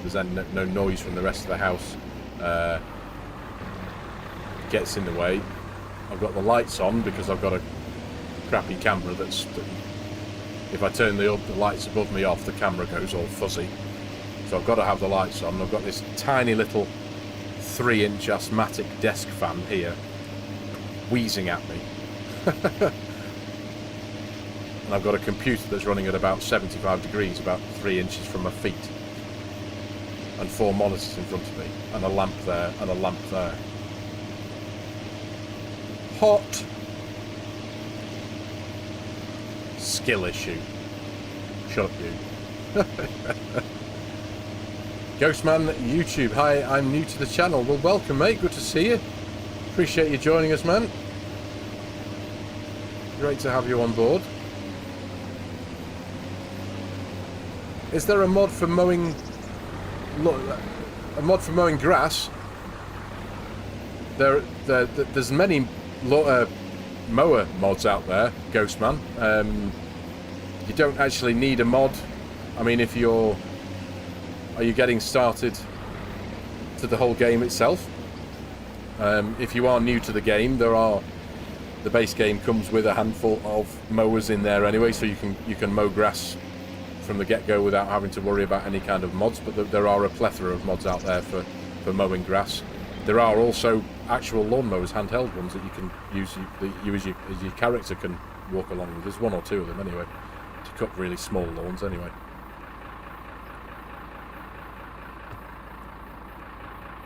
there's no noise from the rest of the house gets in the way. I've got the lights on because I've got a crappy camera that if I turn the lights above me off, the camera goes all fuzzy. So I've got to have the lights on. I've got this tiny little 3-inch asthmatic desk fan here wheezing at me. And I've got a computer that's running at about 75 degrees, about 3 inches from my feet. And 4 monitors in front of me. And a lamp there, and a lamp there. Hot. Skill issue. Shut up, you. Ghostman YouTube, hi, I'm new to the channel. Well, welcome, mate. Good to see you. Appreciate you joining us, man. Great to have you on board. Is there a mod for mowing? A mod for mowing grass? There's many mower mods out there, Ghostman. You don't actually need a mod. I mean, are you getting started to the whole game itself? If you are new to the game, the base game comes with a handful of mowers in there anyway, so you can mow grass from the get-go without having to worry about any kind of mods. But there are a plethora of mods out there for mowing grass. There are also actual lawnmowers, handheld ones that you can use. As your character can walk along with. There's 1 or 2 of them anyway, to cut really small lawns anyway.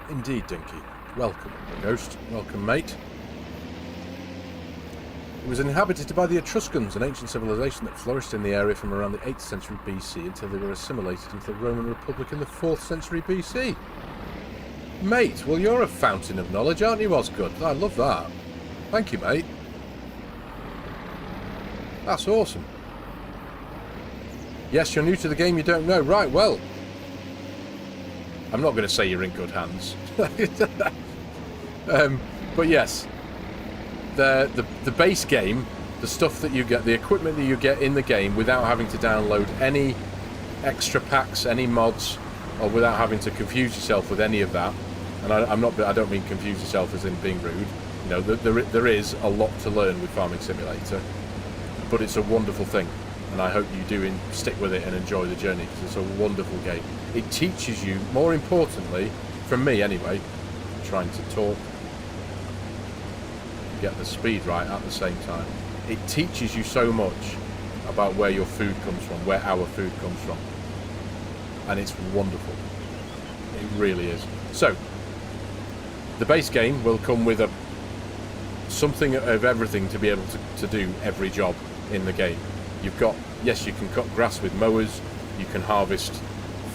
Indeed, Dinky. Welcome, Ghost. Welcome, mate. It was inhabited by the Etruscans, an ancient civilization that flourished in the area from around the 8th century BC until they were assimilated into the Roman Republic in the 4th century BC. Mate, well, you're a fountain of knowledge, aren't you, Osgood? I love that. Thank you, mate. That's awesome. Yes, you're new to the game, you don't know. Right, well, I'm not going to say you're in good hands. But yes, the base game, the stuff that you get, the equipment that you get in the game without having to download any extra packs, any mods, or without having to confuse yourself with any of that. And I don't mean confuse yourself as in being rude. You know, there is a lot to learn with Farming Simulator, but it's a wonderful thing, and I hope you do stick with it and enjoy the journey, because it's a wonderful game. It teaches you, more importantly, from me anyway, trying to talk, get the speed right at the same time. It teaches you so much about where your food comes from, where our food comes from, and it's wonderful. It really is. So, the base game will come with something of everything to be able to do every job in the game. You've got, yes, you can cut grass with mowers, you can harvest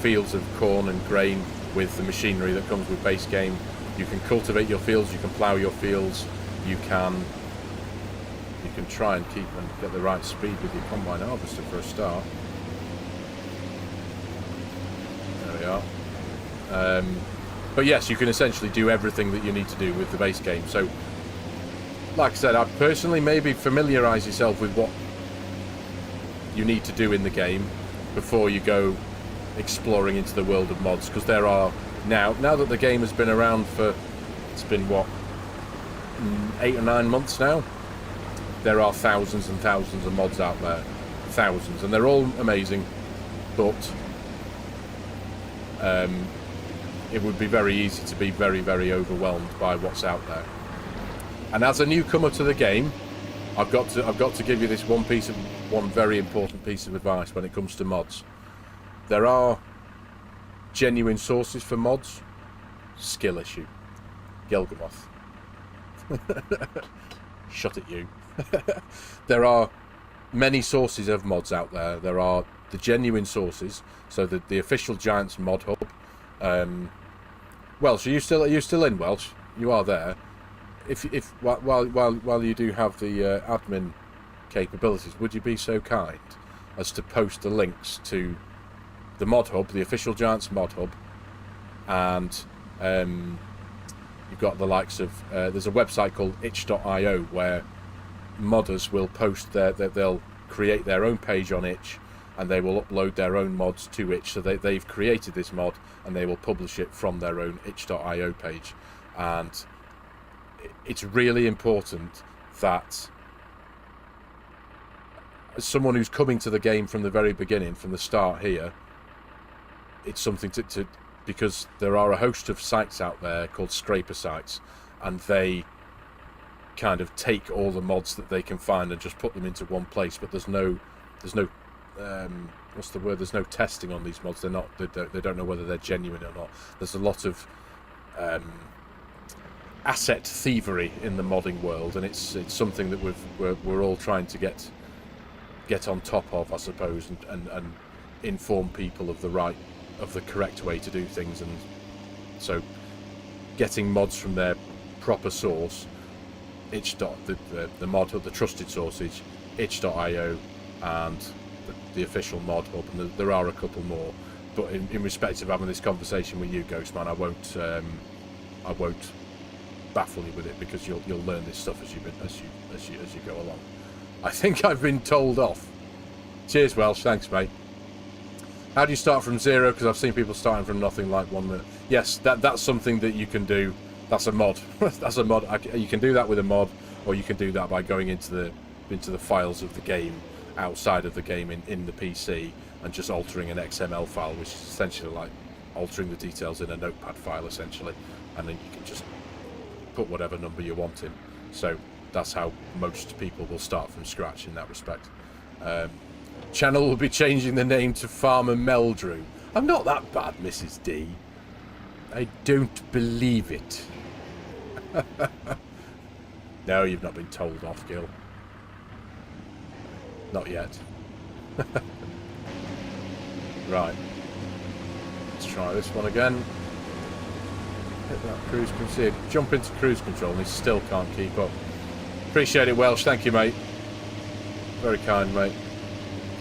fields of corn and grain with the machinery that comes with base game, you can cultivate your fields, you can plough your fields, you can try and keep and get the right speed with your combine harvester for a start. There we are. But yes, you can essentially do everything that you need to do with the base game. So, like I said, I'd personally maybe familiarise yourself with what you need to do in the game before you go exploring into the world of mods, because there are now that the game has been around for, it's been what, 8 or 9 months now, there are thousands and thousands of mods out there, thousands, and they're all amazing, but it would be very easy to be very, very overwhelmed by what's out there. And as a newcomer to the game, I've got to give you this one very important piece of advice when it comes to mods. There are genuine sources for mods. Skill issue. Gelgamoth. Shut it, you. There are many sources of mods out there. There are the genuine sources, so the official Giants mod hub. Welsh, are you still in, Welsh? You are there. While you do have the admin capabilities, would you be so kind as to post the links to the mod hub, the official Giants mod hub, and you've got the likes of there's a website called itch.io where modders will post they'll create their own page on itch, and they will upload their own mods to itch. So they've created this mod and they will publish it from their own itch.io page. And it's really important that as someone who's coming to the game from the very beginning, from the start here, it's something to because there are a host of sites out there called scraper sites, and they kind of take all the mods that they can find and just put them into one place, but there's no what's the word, there's no testing on these mods. They don't know whether they're genuine or not. There's a lot of asset thievery in the modding world, and it's something that we're all trying to get on top of, I suppose, and inform people of the correct way to do things. And so getting mods from their proper source, the mod hub, the trusted sources, itch.io, and the official mod hub, and there are a couple more. But in respect of having this conversation with you, Ghostman, I won't baffle you with it, because you'll learn this stuff as you go along. I think I've been told off. Cheers, Welsh. Thanks, mate. How do you start from zero? Because I've seen people starting from nothing, like 1 minute. Yes, that's something that you can do. That's a mod. That's a mod. You can do that with a mod, or you can do that by going into the files of the game, outside of the game in the PC, and just altering an XML file, which is essentially like altering the details in a notepad file, essentially, and then you can just put whatever number you want in. So that's how most people will start from scratch in that respect. Channel will be changing the name to Farmer Meldrew. I'm not that bad, Mrs. D. I don't believe it. No, you've not been told off, Gil. Not yet. Right. Let's try this one again. Hit that cruise control. Jump into cruise control and he still can't keep up. Appreciate it, Welsh. Thank you, mate. Very kind, mate.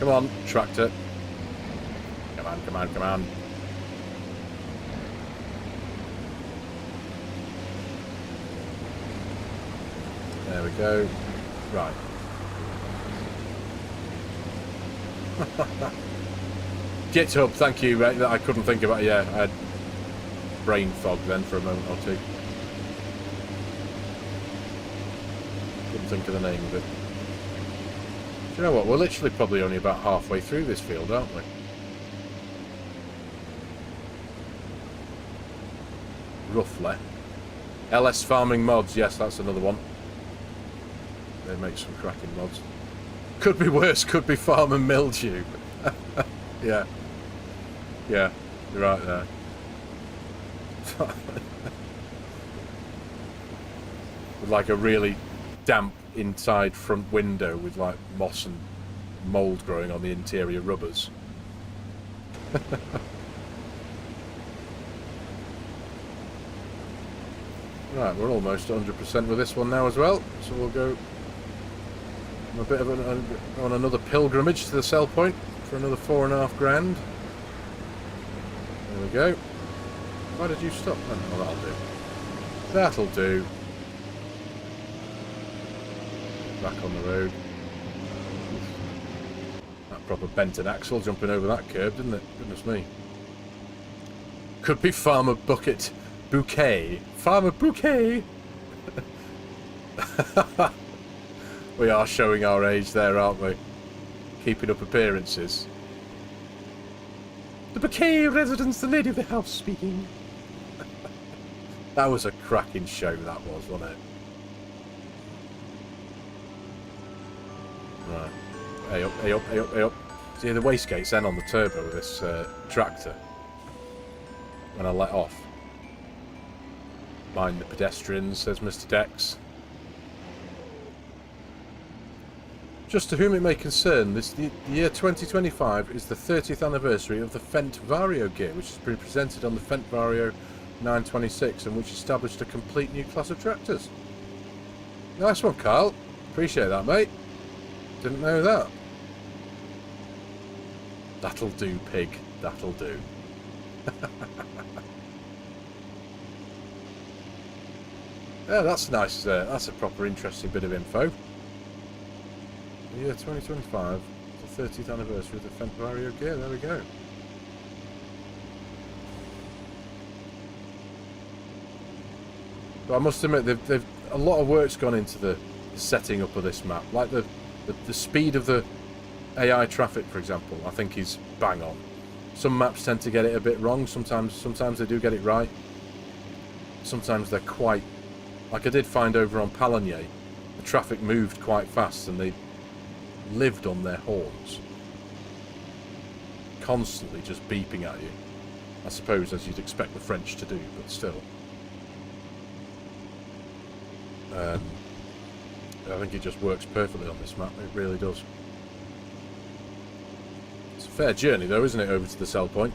Come on, tractor. Come on, come on, come on. There we go. Right. GitHub, thank you, mate. I couldn't think about it. Yeah, I had brain fog then for a moment or two. Couldn't think of the name of it. Do you know what? We're literally probably only about halfway through this field, aren't we? Roughly. LS Farming Mods, yes, that's another one. They make some cracking mods. Could be worse, could be Farm and Mildew. Yeah. Yeah, you're right there. With like a really damp inside front window with like moss and mould growing on the interior rubbers. Right, we're almost 100% with this one now as well, so we'll go on a bit of on another pilgrimage to the sell point for another 4.5 grand. There we go. Why did you stop? Oh, that'll do. That'll do. Back on the road. That proper bent an axle jumping over that curb, didn't it? Goodness me. Could be Farmer Bucket Bouquet. Farmer Bouquet! We are showing our age there, aren't we? Keeping up appearances. The Bouquet residence, the lady of the house speaking. That was a cracking show, that was, wasn't it? Right. Hey up, hey up, hey up, hey up. See the wastegate's then on the turbo with this tractor. When I let off. Mind the pedestrians, says Mr. Dex. Just to whom it may concern, the year 2025 is the 30th anniversary of the Fendt Vario gear, which has been presented on the Fendt Vario 926 and which established a complete new class of tractors. Nice one, Carl. Appreciate that, mate. Didn't know that. That'll do, pig. That'll do. Yeah, that's nice. That's a proper interesting bit of info. The year 2025, the 30th anniversary of the Fendt Vario gear. There we go. But I must admit, they've a lot of work's gone into the setting up of this map. Like the speed of the AI traffic, for example, I think is bang on. Some maps tend to get it a bit wrong. Sometimes they do get it right. Sometimes they're quite... Like I did find over on Palanier, the traffic moved quite fast and they lived on their horns. Constantly just beeping at you. I suppose as you'd expect the French to do, but still. I think it just works perfectly on this map, it really does. It's a fair journey though, isn't it, over to the sell point?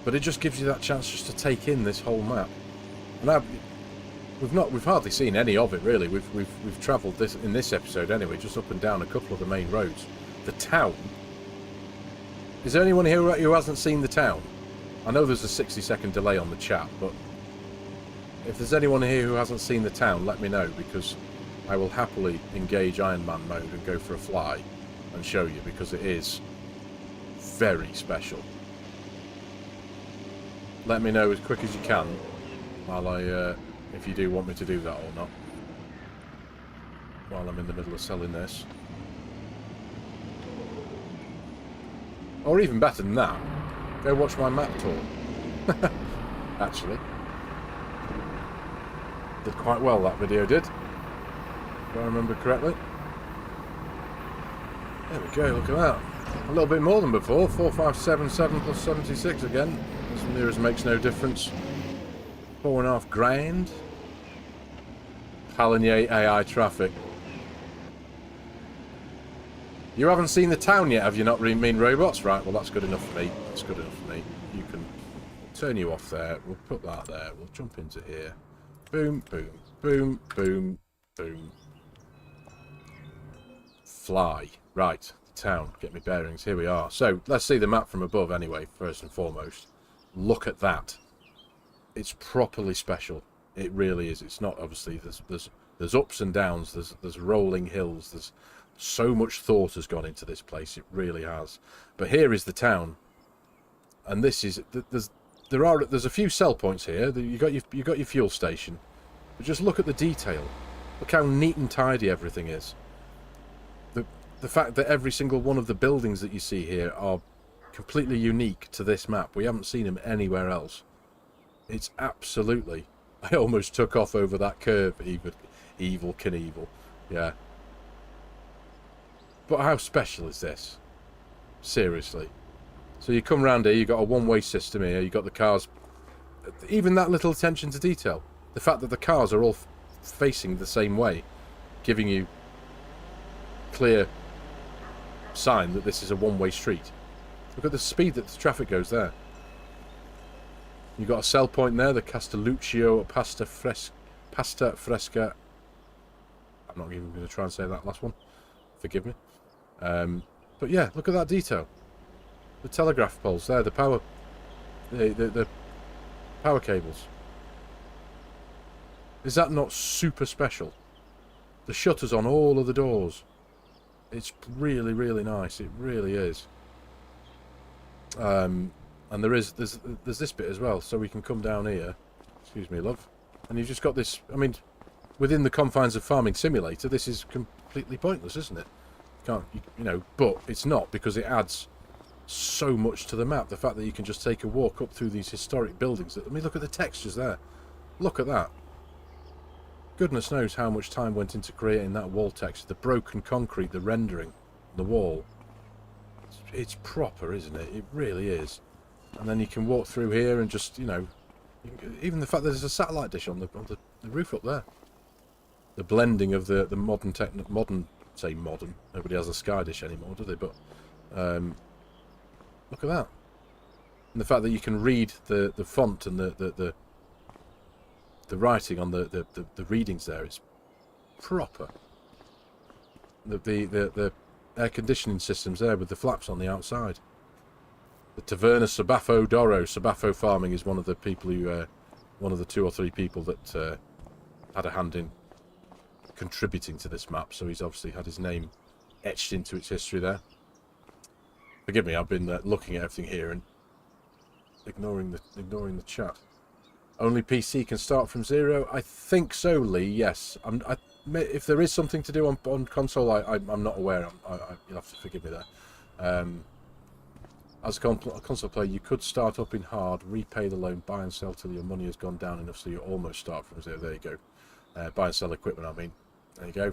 But it just gives you that chance just to take in this whole map. And we've hardly seen any of it really. We've travelled this in this episode anyway, just up and down a couple of the main roads. The town. Is there anyone here who hasn't seen the town? I know there's a 60-second delay on the chat, but if there's anyone here who hasn't seen the town, let me know, because I will happily engage Iron Man mode and go for a fly and show you, because it is very special. Let me know as quick as you can while if you do want me to do that or not, while I'm in the middle of selling this. Or even better than that, go watch my map tour. Actually. Did quite well, that video did. If I remember correctly. There we go, look at that. A little bit more than before. 4577 plus 76 again. As near as makes no difference. 4.5 grand. Palanier AI traffic. You haven't seen the town yet, have you not, mean robots? Right, well that's good enough for me. That's good enough for me. You can turn you off there. We'll put that there. We'll jump into here. Boom, boom, boom, boom, boom. fly. Right, the town. Get me bearings. Here we are. So, let's see the map from above anyway, first and foremost. Look at that. It's properly special. It really is. It's not, obviously, there's ups and downs, there's rolling hills, there's so much thought has gone into this place. It really has. But here is the town. And this is, there's a few sell points here. You got your fuel station. But just look at the detail. Look how neat and tidy everything is. The fact that every single one of the buildings that you see here are completely unique to this map. We haven't seen them anywhere else. It's absolutely... I almost took off over that curve, Evil Knievel. Yeah. But how special is this? Seriously. So you come round here, you've got a one-way system here, you've got the cars... Even that little attention to detail. The fact that the cars are all facing the same way, giving you clear sign that this is a one-way street. Look at the speed that the traffic goes there. You've got a sell point there, the Castelluccio Pasta Fresca. I'm not even going to try and say that last one. Forgive me. But yeah, look at that detail. The telegraph poles there, the power cables. Is that not super special? The shutters on all of the doors. It's really, really nice. It really is. And there's this bit as well, so we can come down here. Excuse me, love. And you've just got this. I mean, within the confines of Farming Simulator, this is completely pointless, isn't it? You know, but it's not, because it adds so much to the map. The fact that you can just take a walk up through these historic buildings. I mean, look at the textures there. Look at that. Goodness knows how much time went into creating that wall texture. The broken concrete, the rendering, the wall. It's proper, isn't it? It really is. And then you can walk through here and just, you know, even the fact that there's a satellite dish on the roof up there. The blending of the modern, say modern, nobody has a sky dish anymore, do they? But look at that. And the fact that you can read the font and the writing on the readings there is proper. The air conditioning systems there with the flaps on the outside. The Taverna Sabafo Doro. Sabafo Farming is one of the people who, one of the 2 or 3 people that had a hand in contributing to this map. So he's obviously had his name etched into its history there. Forgive me, I've been looking at everything here and ignoring the chat. Only PC can start from 0. I think so, Lee. Yes. If there is something to do on console, I'm not aware. You'll have to forgive me there. As a console player, you could start up in hard, repay the loan, buy and sell till your money has gone down enough, so you almost start from 0. There you go. Buy and sell equipment, I mean. There you go.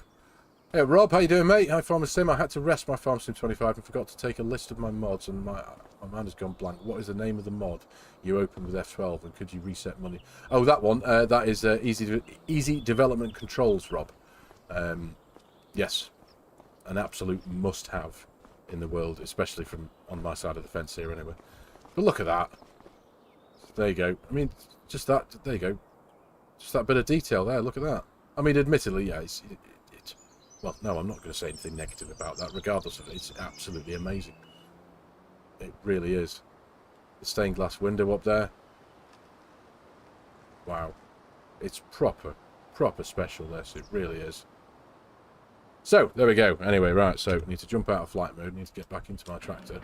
Hey, Rob, how you doing, mate? Hi, FARMERSIM. I had to rest my FARMERSIM 25 and forgot to take a list of my mods, and my mind has gone blank. What is the name of the mod you opened with F12, and could you reset money? Oh, that one. That is easy development controls, Rob. Yes. An absolute must-have in the world, especially from on my side of the fence here, anyway. But look at that. There you go. I mean, just that. There you go. Just that bit of detail there. Look at that. I mean, admittedly, yeah, well, no, I'm not going to say anything negative about that. Regardless of it, it's absolutely amazing. It really is. The stained glass window up there. Wow. It's proper special, this. It really is. So, there we go. Anyway, right, so I need to jump out of flight mode. I need to get back into my tractor.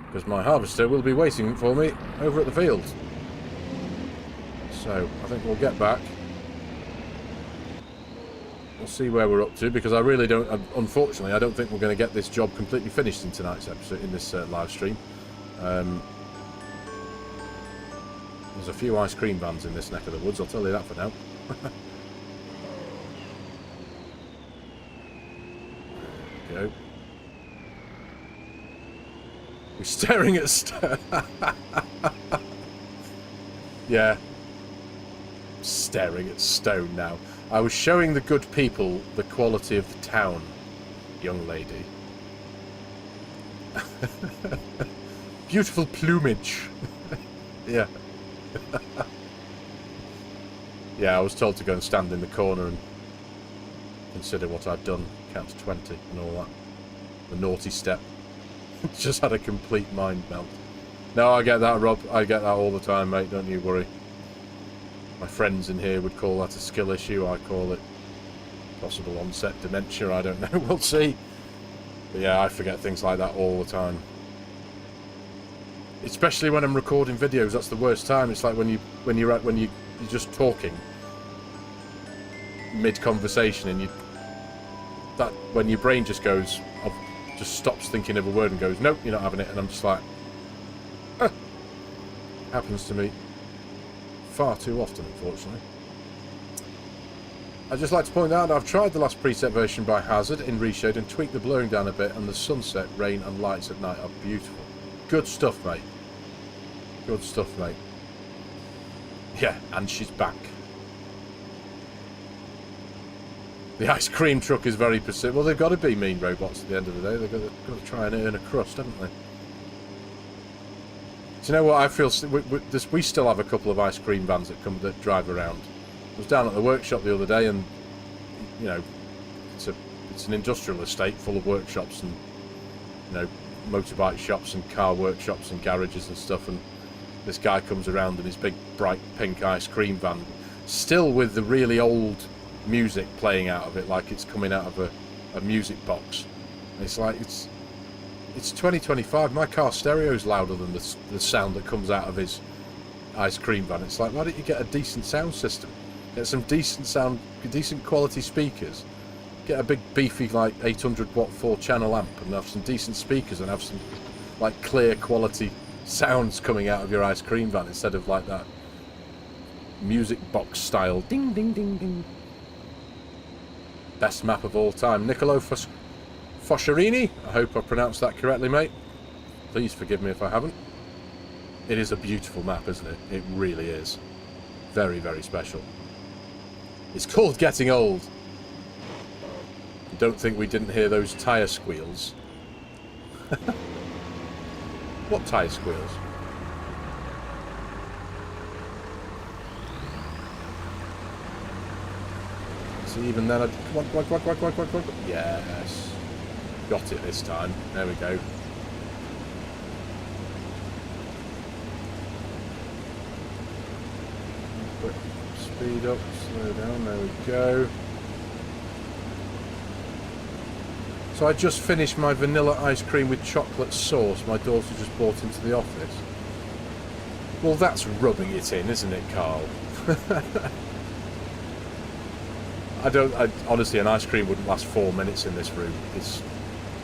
Because my harvester will be waiting for me over at the field. So, I think we'll get back. We'll see where we're up to, because I really don't, unfortunately, I don't think we're going to get this job completely finished in tonight's episode, in this live stream. There's a few ice cream vans in this neck of the woods, I'll tell you that for now. There we go. We're staring at stone. Yeah. Staring at stone now. I was showing the good people the quality of the town, young lady. Beautiful plumage. Yeah. Yeah, I was told to go and stand in the corner and consider what I'd done count to 20 and all that. The naughty step. Just had a complete mind melt. No, I get that, Rob. I get that all the time, mate. Don't you worry. My friends in here would call that a skill issue. I call it possible onset dementia. I don't know. We'll see. But yeah, I forget things like that all the time. Especially when I'm recording videos. That's the worst time. It's like when you're just talking mid conversation and when your brain just goes, just stops thinking of a word and goes, nope, you're not having it. And I'm just like, happens to me far too often, unfortunately. I'd just like to point out I've tried the last preset version by Hazard in Reshade and tweaked the blurring down a bit, and the sunset, rain and lights at night are beautiful. Good stuff, mate. Good stuff, mate. Yeah, and she's back. The ice cream truck is very persistent. Well, they've got to be mean robots at the end of the day. They've got to try and earn a crust, haven't they? Do you know what I feel? We still have a couple of ice cream vans that drive around. I was down at the workshop the other day, and you know, it's an industrial estate full of workshops and, you know, motorbike shops and car workshops and garages and stuff. And this guy comes around in his big bright pink ice cream van, still with the really old music playing out of it, like it's coming out of a music box. And it's like it's 2025. My car stereo's louder than the sound that comes out of his ice cream van. It's like, why don't you get a decent sound system? Get some decent sound, decent quality speakers. Get a big beefy like 800 watt 4-channel amp and have some decent speakers and have some like clear quality sounds coming out of your ice cream van instead of like that music box style ding ding ding ding. Best map of all time. Niccolo Foscerini. I hope I pronounced that correctly, mate. Please forgive me if I haven't. It is a beautiful map, isn't it? It really is. Very, very special. It's called Getting Old. Don't think we didn't hear those tyre squeals. What tyre squeals? See, even then, come on. Yes. Got it this time. There we go. Quick speed up, slow down, there we go. So I just finished my vanilla ice cream with chocolate sauce my daughter just brought into the office. Well, that's rubbing it in, isn't it, Carl? Honestly, an ice cream wouldn't last 4 minutes in this room.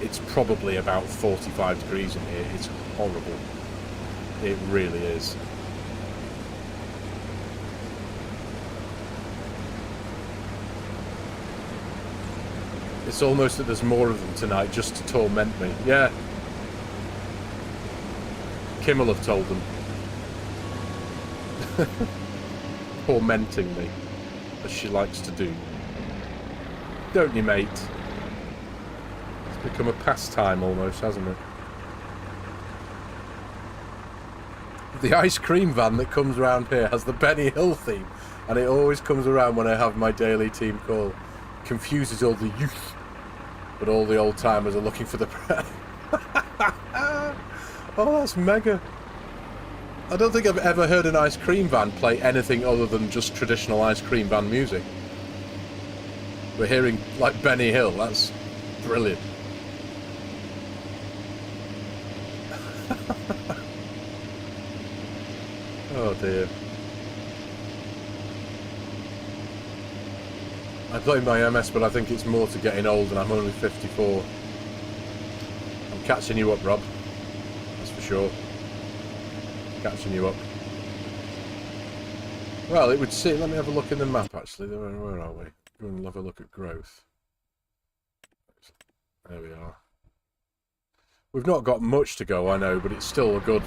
It's probably about 45 degrees in here. It's horrible. It really is. It's almost that there's more of them tonight just to torment me. Yeah. Kim will have told them. Tormenting me, as she likes to do. Don't you, mate? It's become a pastime almost, hasn't it? The ice cream van that comes around here has the Benny Hill theme, and it always comes around when I have my daily team call. Confuses all the youth, but all the old timers are looking for the Oh, that's mega. I don't think I've ever heard an ice cream van play anything other than just traditional ice cream van music. We're hearing like Benny Hill. That's brilliant. Oh dear. I blame my MS, but I think it's more to getting old, and I'm only 54. I'm catching you up, Rob. That's for sure. Catching you up. Well, it would seem... Let me have a look in the map, actually. Where are we? Go and have a look at growth. There we are. We've not got much to go, I know, but it's still a good...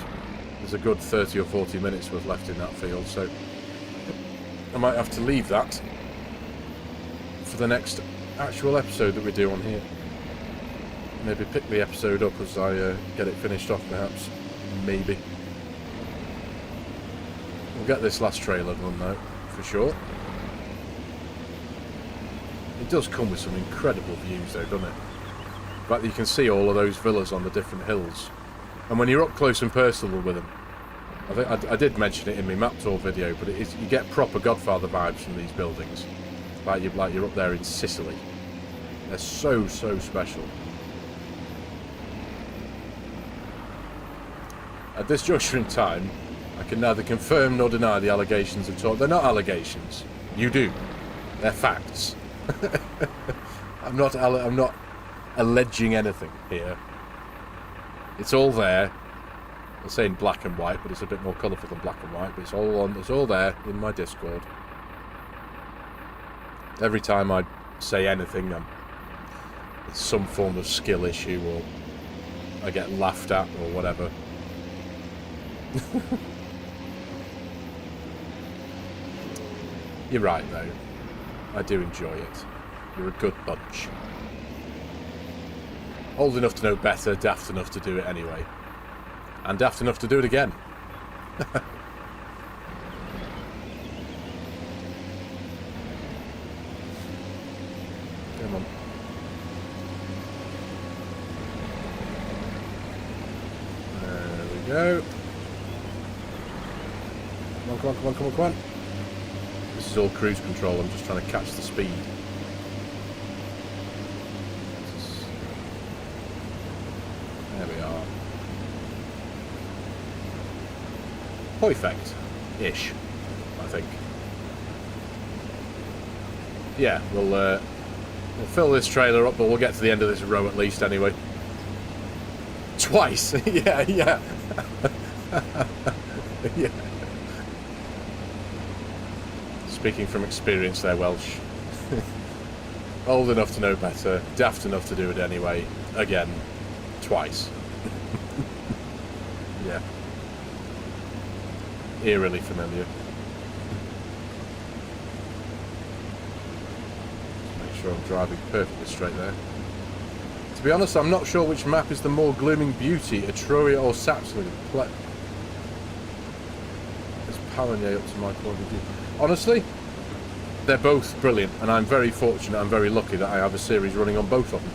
There's a good 30 or 40 minutes worth left in that field, so... I might have to leave that for the next actual episode that we do on here. Maybe pick the episode up as I get it finished off, perhaps. Maybe. We'll get this last trailer done, though, for sure. It does come with some incredible views though, doesn't it? The fact that you can see all of those villas on the different hills. And when you're up close and personal with them, I think I did mention it in my map tour video, but it is, you get proper Godfather vibes from these buildings. Like you're up there in Sicily. They're so special. At this juncture in time, I can neither confirm nor deny the allegations of talk. They're not allegations. You do. They're facts. I'm not alleging anything here. It's all there. I'm saying black and white, but it's a bit more colourful than black and white. But it's all there in my Discord. Every time I say anything, it's some form of skill issue, or I get laughed at, or whatever. You're right, though. I do enjoy it. You're a good bunch. Old enough to know better, daft enough to do it anyway. And daft enough to do it again. Come on. There we go. Come on. This is all cruise control. I'm just trying to catch the speed. There we are. Perfect-ish, I think. Yeah, we'll fill this trailer up, but we'll get to the end of this row at least anyway. Twice! yeah. Yeah. Speaking from experience there, Welsh. Old enough to know better, daft enough to do it anyway. Again, twice. Yeah. Eerily familiar. Make sure I'm driving perfectly straight there. To be honest, I'm not sure which map is the more glooming beauty, Etruria or Saxony. It's Palanay up to my point of view. Honestly, they're both brilliant, and I'm very fortunate, I'm very lucky that I have a series running on both of them.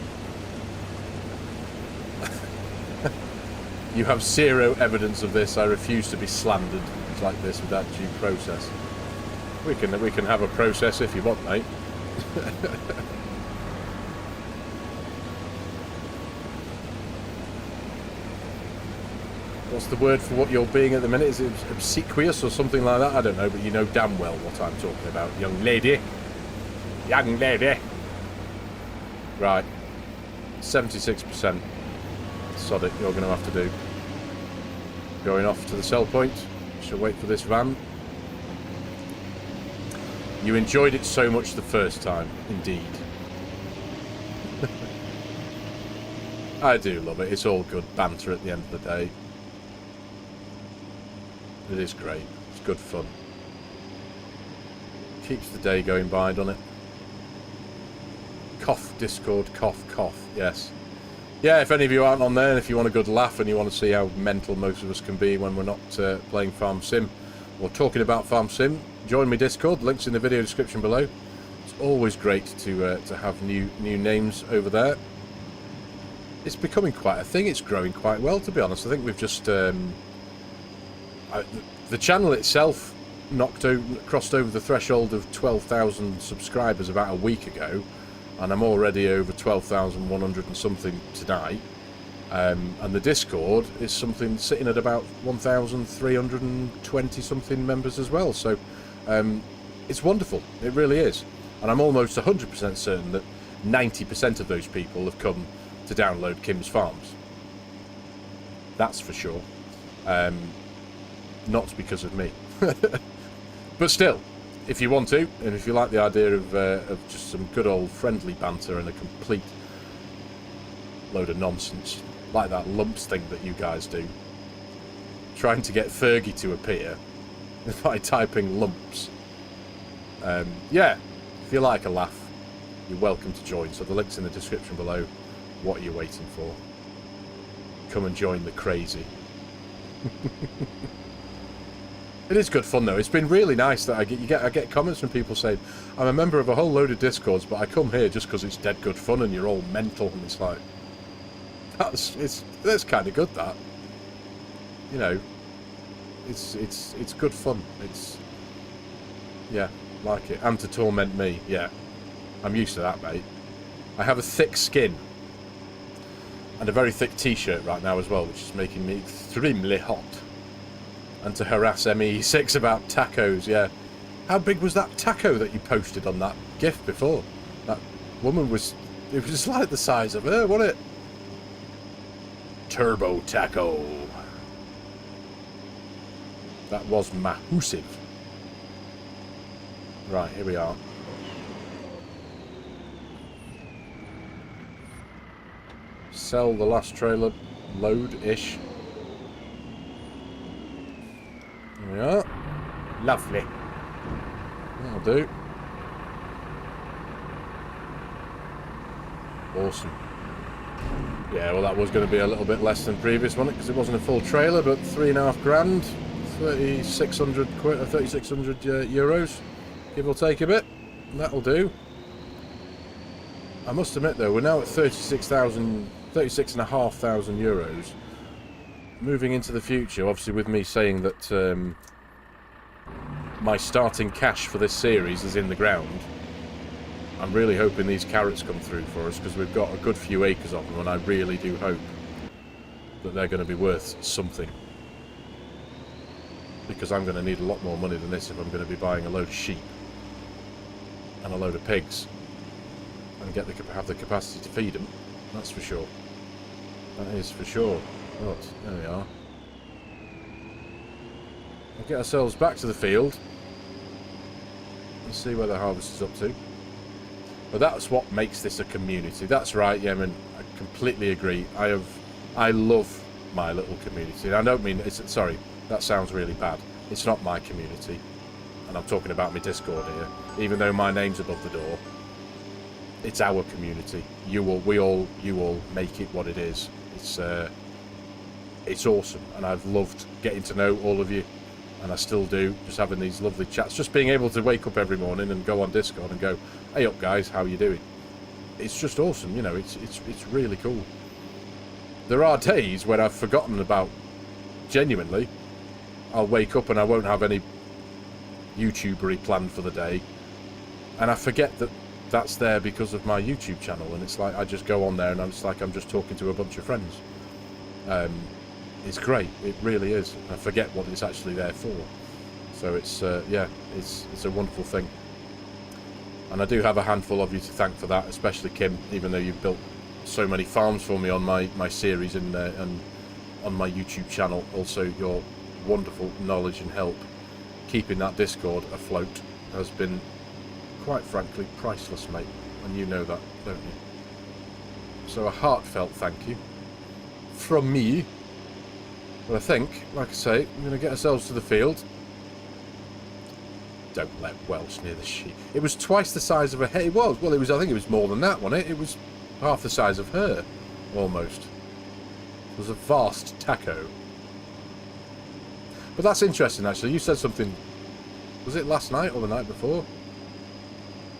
You have zero evidence of this. I refuse to be slandered like this without due process. We can have a process if you want, mate. What's the word for what you're being at the minute? Is it obsequious or something like that? I don't know, but you know damn well what I'm talking about, young lady. Young lady. Right. 76%. Sod it, you're going to have to do. Going off to the sell point. Shall wait for this van. You enjoyed it so much the first time, indeed. I do love it. It's all good banter at the end of the day. It is great. It's good fun. Keeps the day going by, doesn't it? Cough, Discord, cough, cough. Yes. Yeah, if any of you aren't on there, and if you want a good laugh and you want to see how mental most of us can be when we're not playing Farm Sim or talking about Farm Sim, join me Discord. Links in the video description below. It's always great to have new names over there. It's becoming quite a thing. It's growing quite well, to be honest. I think we've just the channel itself crossed over the threshold of 12,000 subscribers about a week ago. And I'm already over 12,100 and something tonight. And the Discord is something sitting at about 1,320 something members as well. So it's wonderful. It really is. And I'm almost 100% certain that 90% of those people have come to download Kim's Farms. That's for sure. Not because of me. But still. If you want to, and if you like the idea of just some good old friendly banter and a complete load of nonsense, like that lumps thing that you guys do, trying to get Fergie to appear by typing lumps. Yeah, if you like a laugh, you're welcome to join. So the link's in the description below. What are you waiting for? Come and join the crazy. It is good fun though. It's been really nice that I get comments from people saying, I'm a member of a whole load of Discords, but I come here just because it's dead good fun and you're all mental, and it's like, that's kind of good, that. You know, it's good fun. It's, yeah, like it. And to torment me, yeah. I'm used to that, mate. I have a thick skin and a very thick t-shirt right now as well, which is making me extremely hot. And to harass ME6 about tacos, yeah. How big was that taco that you posted on that GIF before? That woman was... It was just like the size of her, wasn't it? Turbo taco. That was massive. Right, here we are. Sell the last trailer load-ish. There we are. Lovely. That'll do. Awesome. Yeah, well, that was going to be a little bit less than previous, wasn't it? Because it wasn't a full trailer, but 3.5 grand, 3,600 quid, 3,600 euros, give or take a bit. That'll do. I must admit, though, we're now at 36,500 euros. Moving into the future, obviously, with me saying that my starting cash for this series is in the ground. I'm really hoping these carrots come through for us, because we've got a good few acres of them, and I really do hope that they're going to be worth something. Because I'm going to need a lot more money than this if I'm going to be buying a load of sheep and a load of pigs and have the capacity to feed them. That's for sure. That is for sure. But there we are. We'll get ourselves back to the field and see where the harvest is up to. But that's what makes this a community. That's right, Yemen. I completely agree. I love my little community. And I don't mean sorry, that sounds really bad. It's not my community, and I'm talking about my Discord here. Even though my name's above the door, it's our community. You all make it what it is. It's awesome, and I've loved getting to know all of you. And I still do, just having these lovely chats, just being able to wake up every morning and go on Discord and go, hey up guys, how you doing? It's just awesome, you know, it's really cool. There are days when I've forgotten about, genuinely, I'll wake up and I won't have any YouTubery planned for the day, and I forget that that's there because of my YouTube channel, and it's like, I just go on there and I'm just talking to a bunch of friends. It's great, it really is. I forget what it's actually there for. So it's, yeah, it's a wonderful thing. And I do have a handful of you to thank for that, especially Kim, even though you've built so many farms for me on my series and on my YouTube channel. Also, your wonderful knowledge and help keeping that Discord afloat has been, quite frankly, priceless, mate. And you know that, don't you? So a heartfelt thank you from me. But I think, like I say, we're going to get ourselves to the field. Don't let Welsh near the sheep. It was twice the size of a head. It was. Well, it was. I think it was more than that, wasn't it? It was half the size of her, almost. It was a vast taco. But that's interesting, actually. You said something. Was it last night or the night before?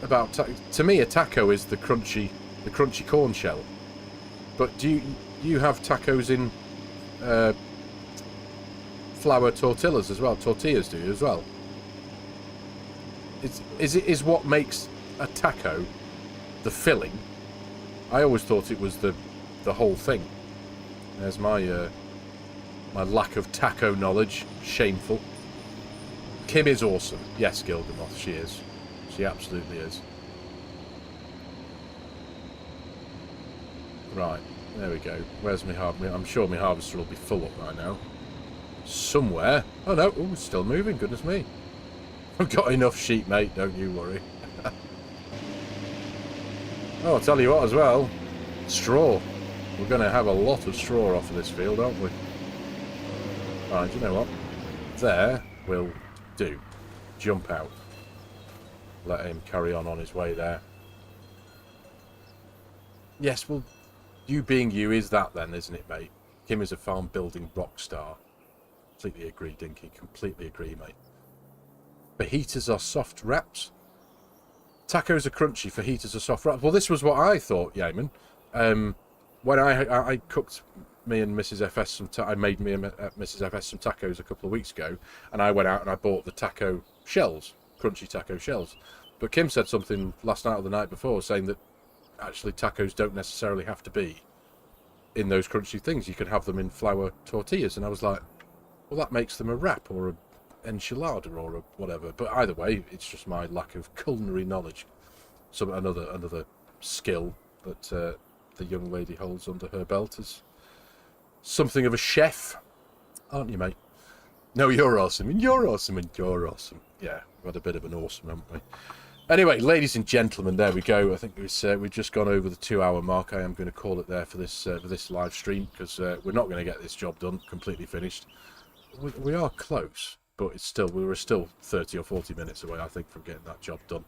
About to me, a taco is the crunchy corn shell. But do you have tacos in flour tortillas as well? Tortillas, do you as well? Is what makes a taco the filling? I always thought it was the whole thing. There's my my lack of taco knowledge. Shameful. Kim is awesome. Yes, Gilgamoth, she is. She absolutely is. Right, there we go. Where's my harvester? I'm sure my harvester will be full up by now. Somewhere. Oh no, oh, it's still moving, goodness me. I've got enough sheep, mate, don't you worry. Oh, I'll tell you what as well. Straw. We're going to have a lot of straw off of this field, aren't we? Right, do you know what? There will do. Jump out. Let him carry on his way there. Yes, well, you being you is that then, isn't it, mate? Kim is a farm building rock star. completely agree, Dinky. Completely agree, mate. Fajitas are soft wraps. Tacos are crunchy, fajitas are soft wraps. Well, this was what I thought, Yeaman. When I cooked me and Mrs. FS some, I made me and Mrs. FS some tacos a couple of weeks ago, and I went out and I bought the taco shells, crunchy taco shells. But Kim said something last night or the night before, saying that actually tacos don't necessarily have to be in those crunchy things. You can have them in flour tortillas, and I was like, well, that makes them a wrap or a enchilada or a whatever. But either way, it's just my lack of culinary knowledge. Another skill that the young lady holds under her belt is something of a chef, aren't you, mate? No, you're awesome, and you're awesome, and you're awesome. Yeah, we've had a bit of an awesome, haven't we? Anyway, ladies and gentlemen, there we go. I think we've just gone over the 2-hour mark. I am going to call it there for this live stream, because we're not going to get this job done, completely finished. We are close, but we were still 30 or 40 minutes away, I think, from getting that job done.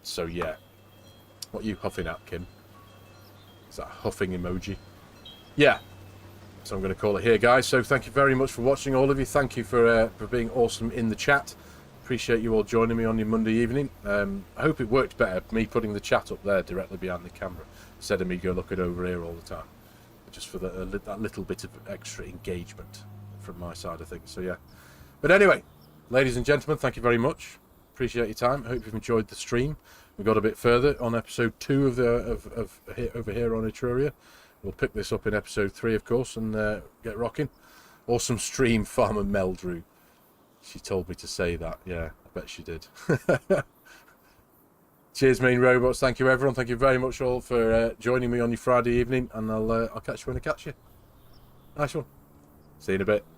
So yeah, what are you huffing at, Kim? Is that a huffing emoji? Yeah. So I'm going to call it here, guys. So thank you very much for watching, all of you. Thank you for being awesome in the chat. Appreciate you all joining me on your Monday evening. I hope it worked better, me putting the chat up there directly behind the camera, instead of me go looking over here all the time. Just for that little bit of extra engagement from my side of things. So yeah. But anyway, ladies and gentlemen, thank you very much. Appreciate your time. I hope you've enjoyed the stream. We got a bit further on episode 2 of over here on Etruria. We'll pick this up in episode 3, of course, and get rocking. Awesome stream, Farmer Meldrew. She told me to say that. Yeah, I bet she did. Cheers, Mean Robots. Thank you, everyone. Thank you very much all for joining me on your Friday evening, and I'll catch you when I catch you. Nice one. See you in a bit.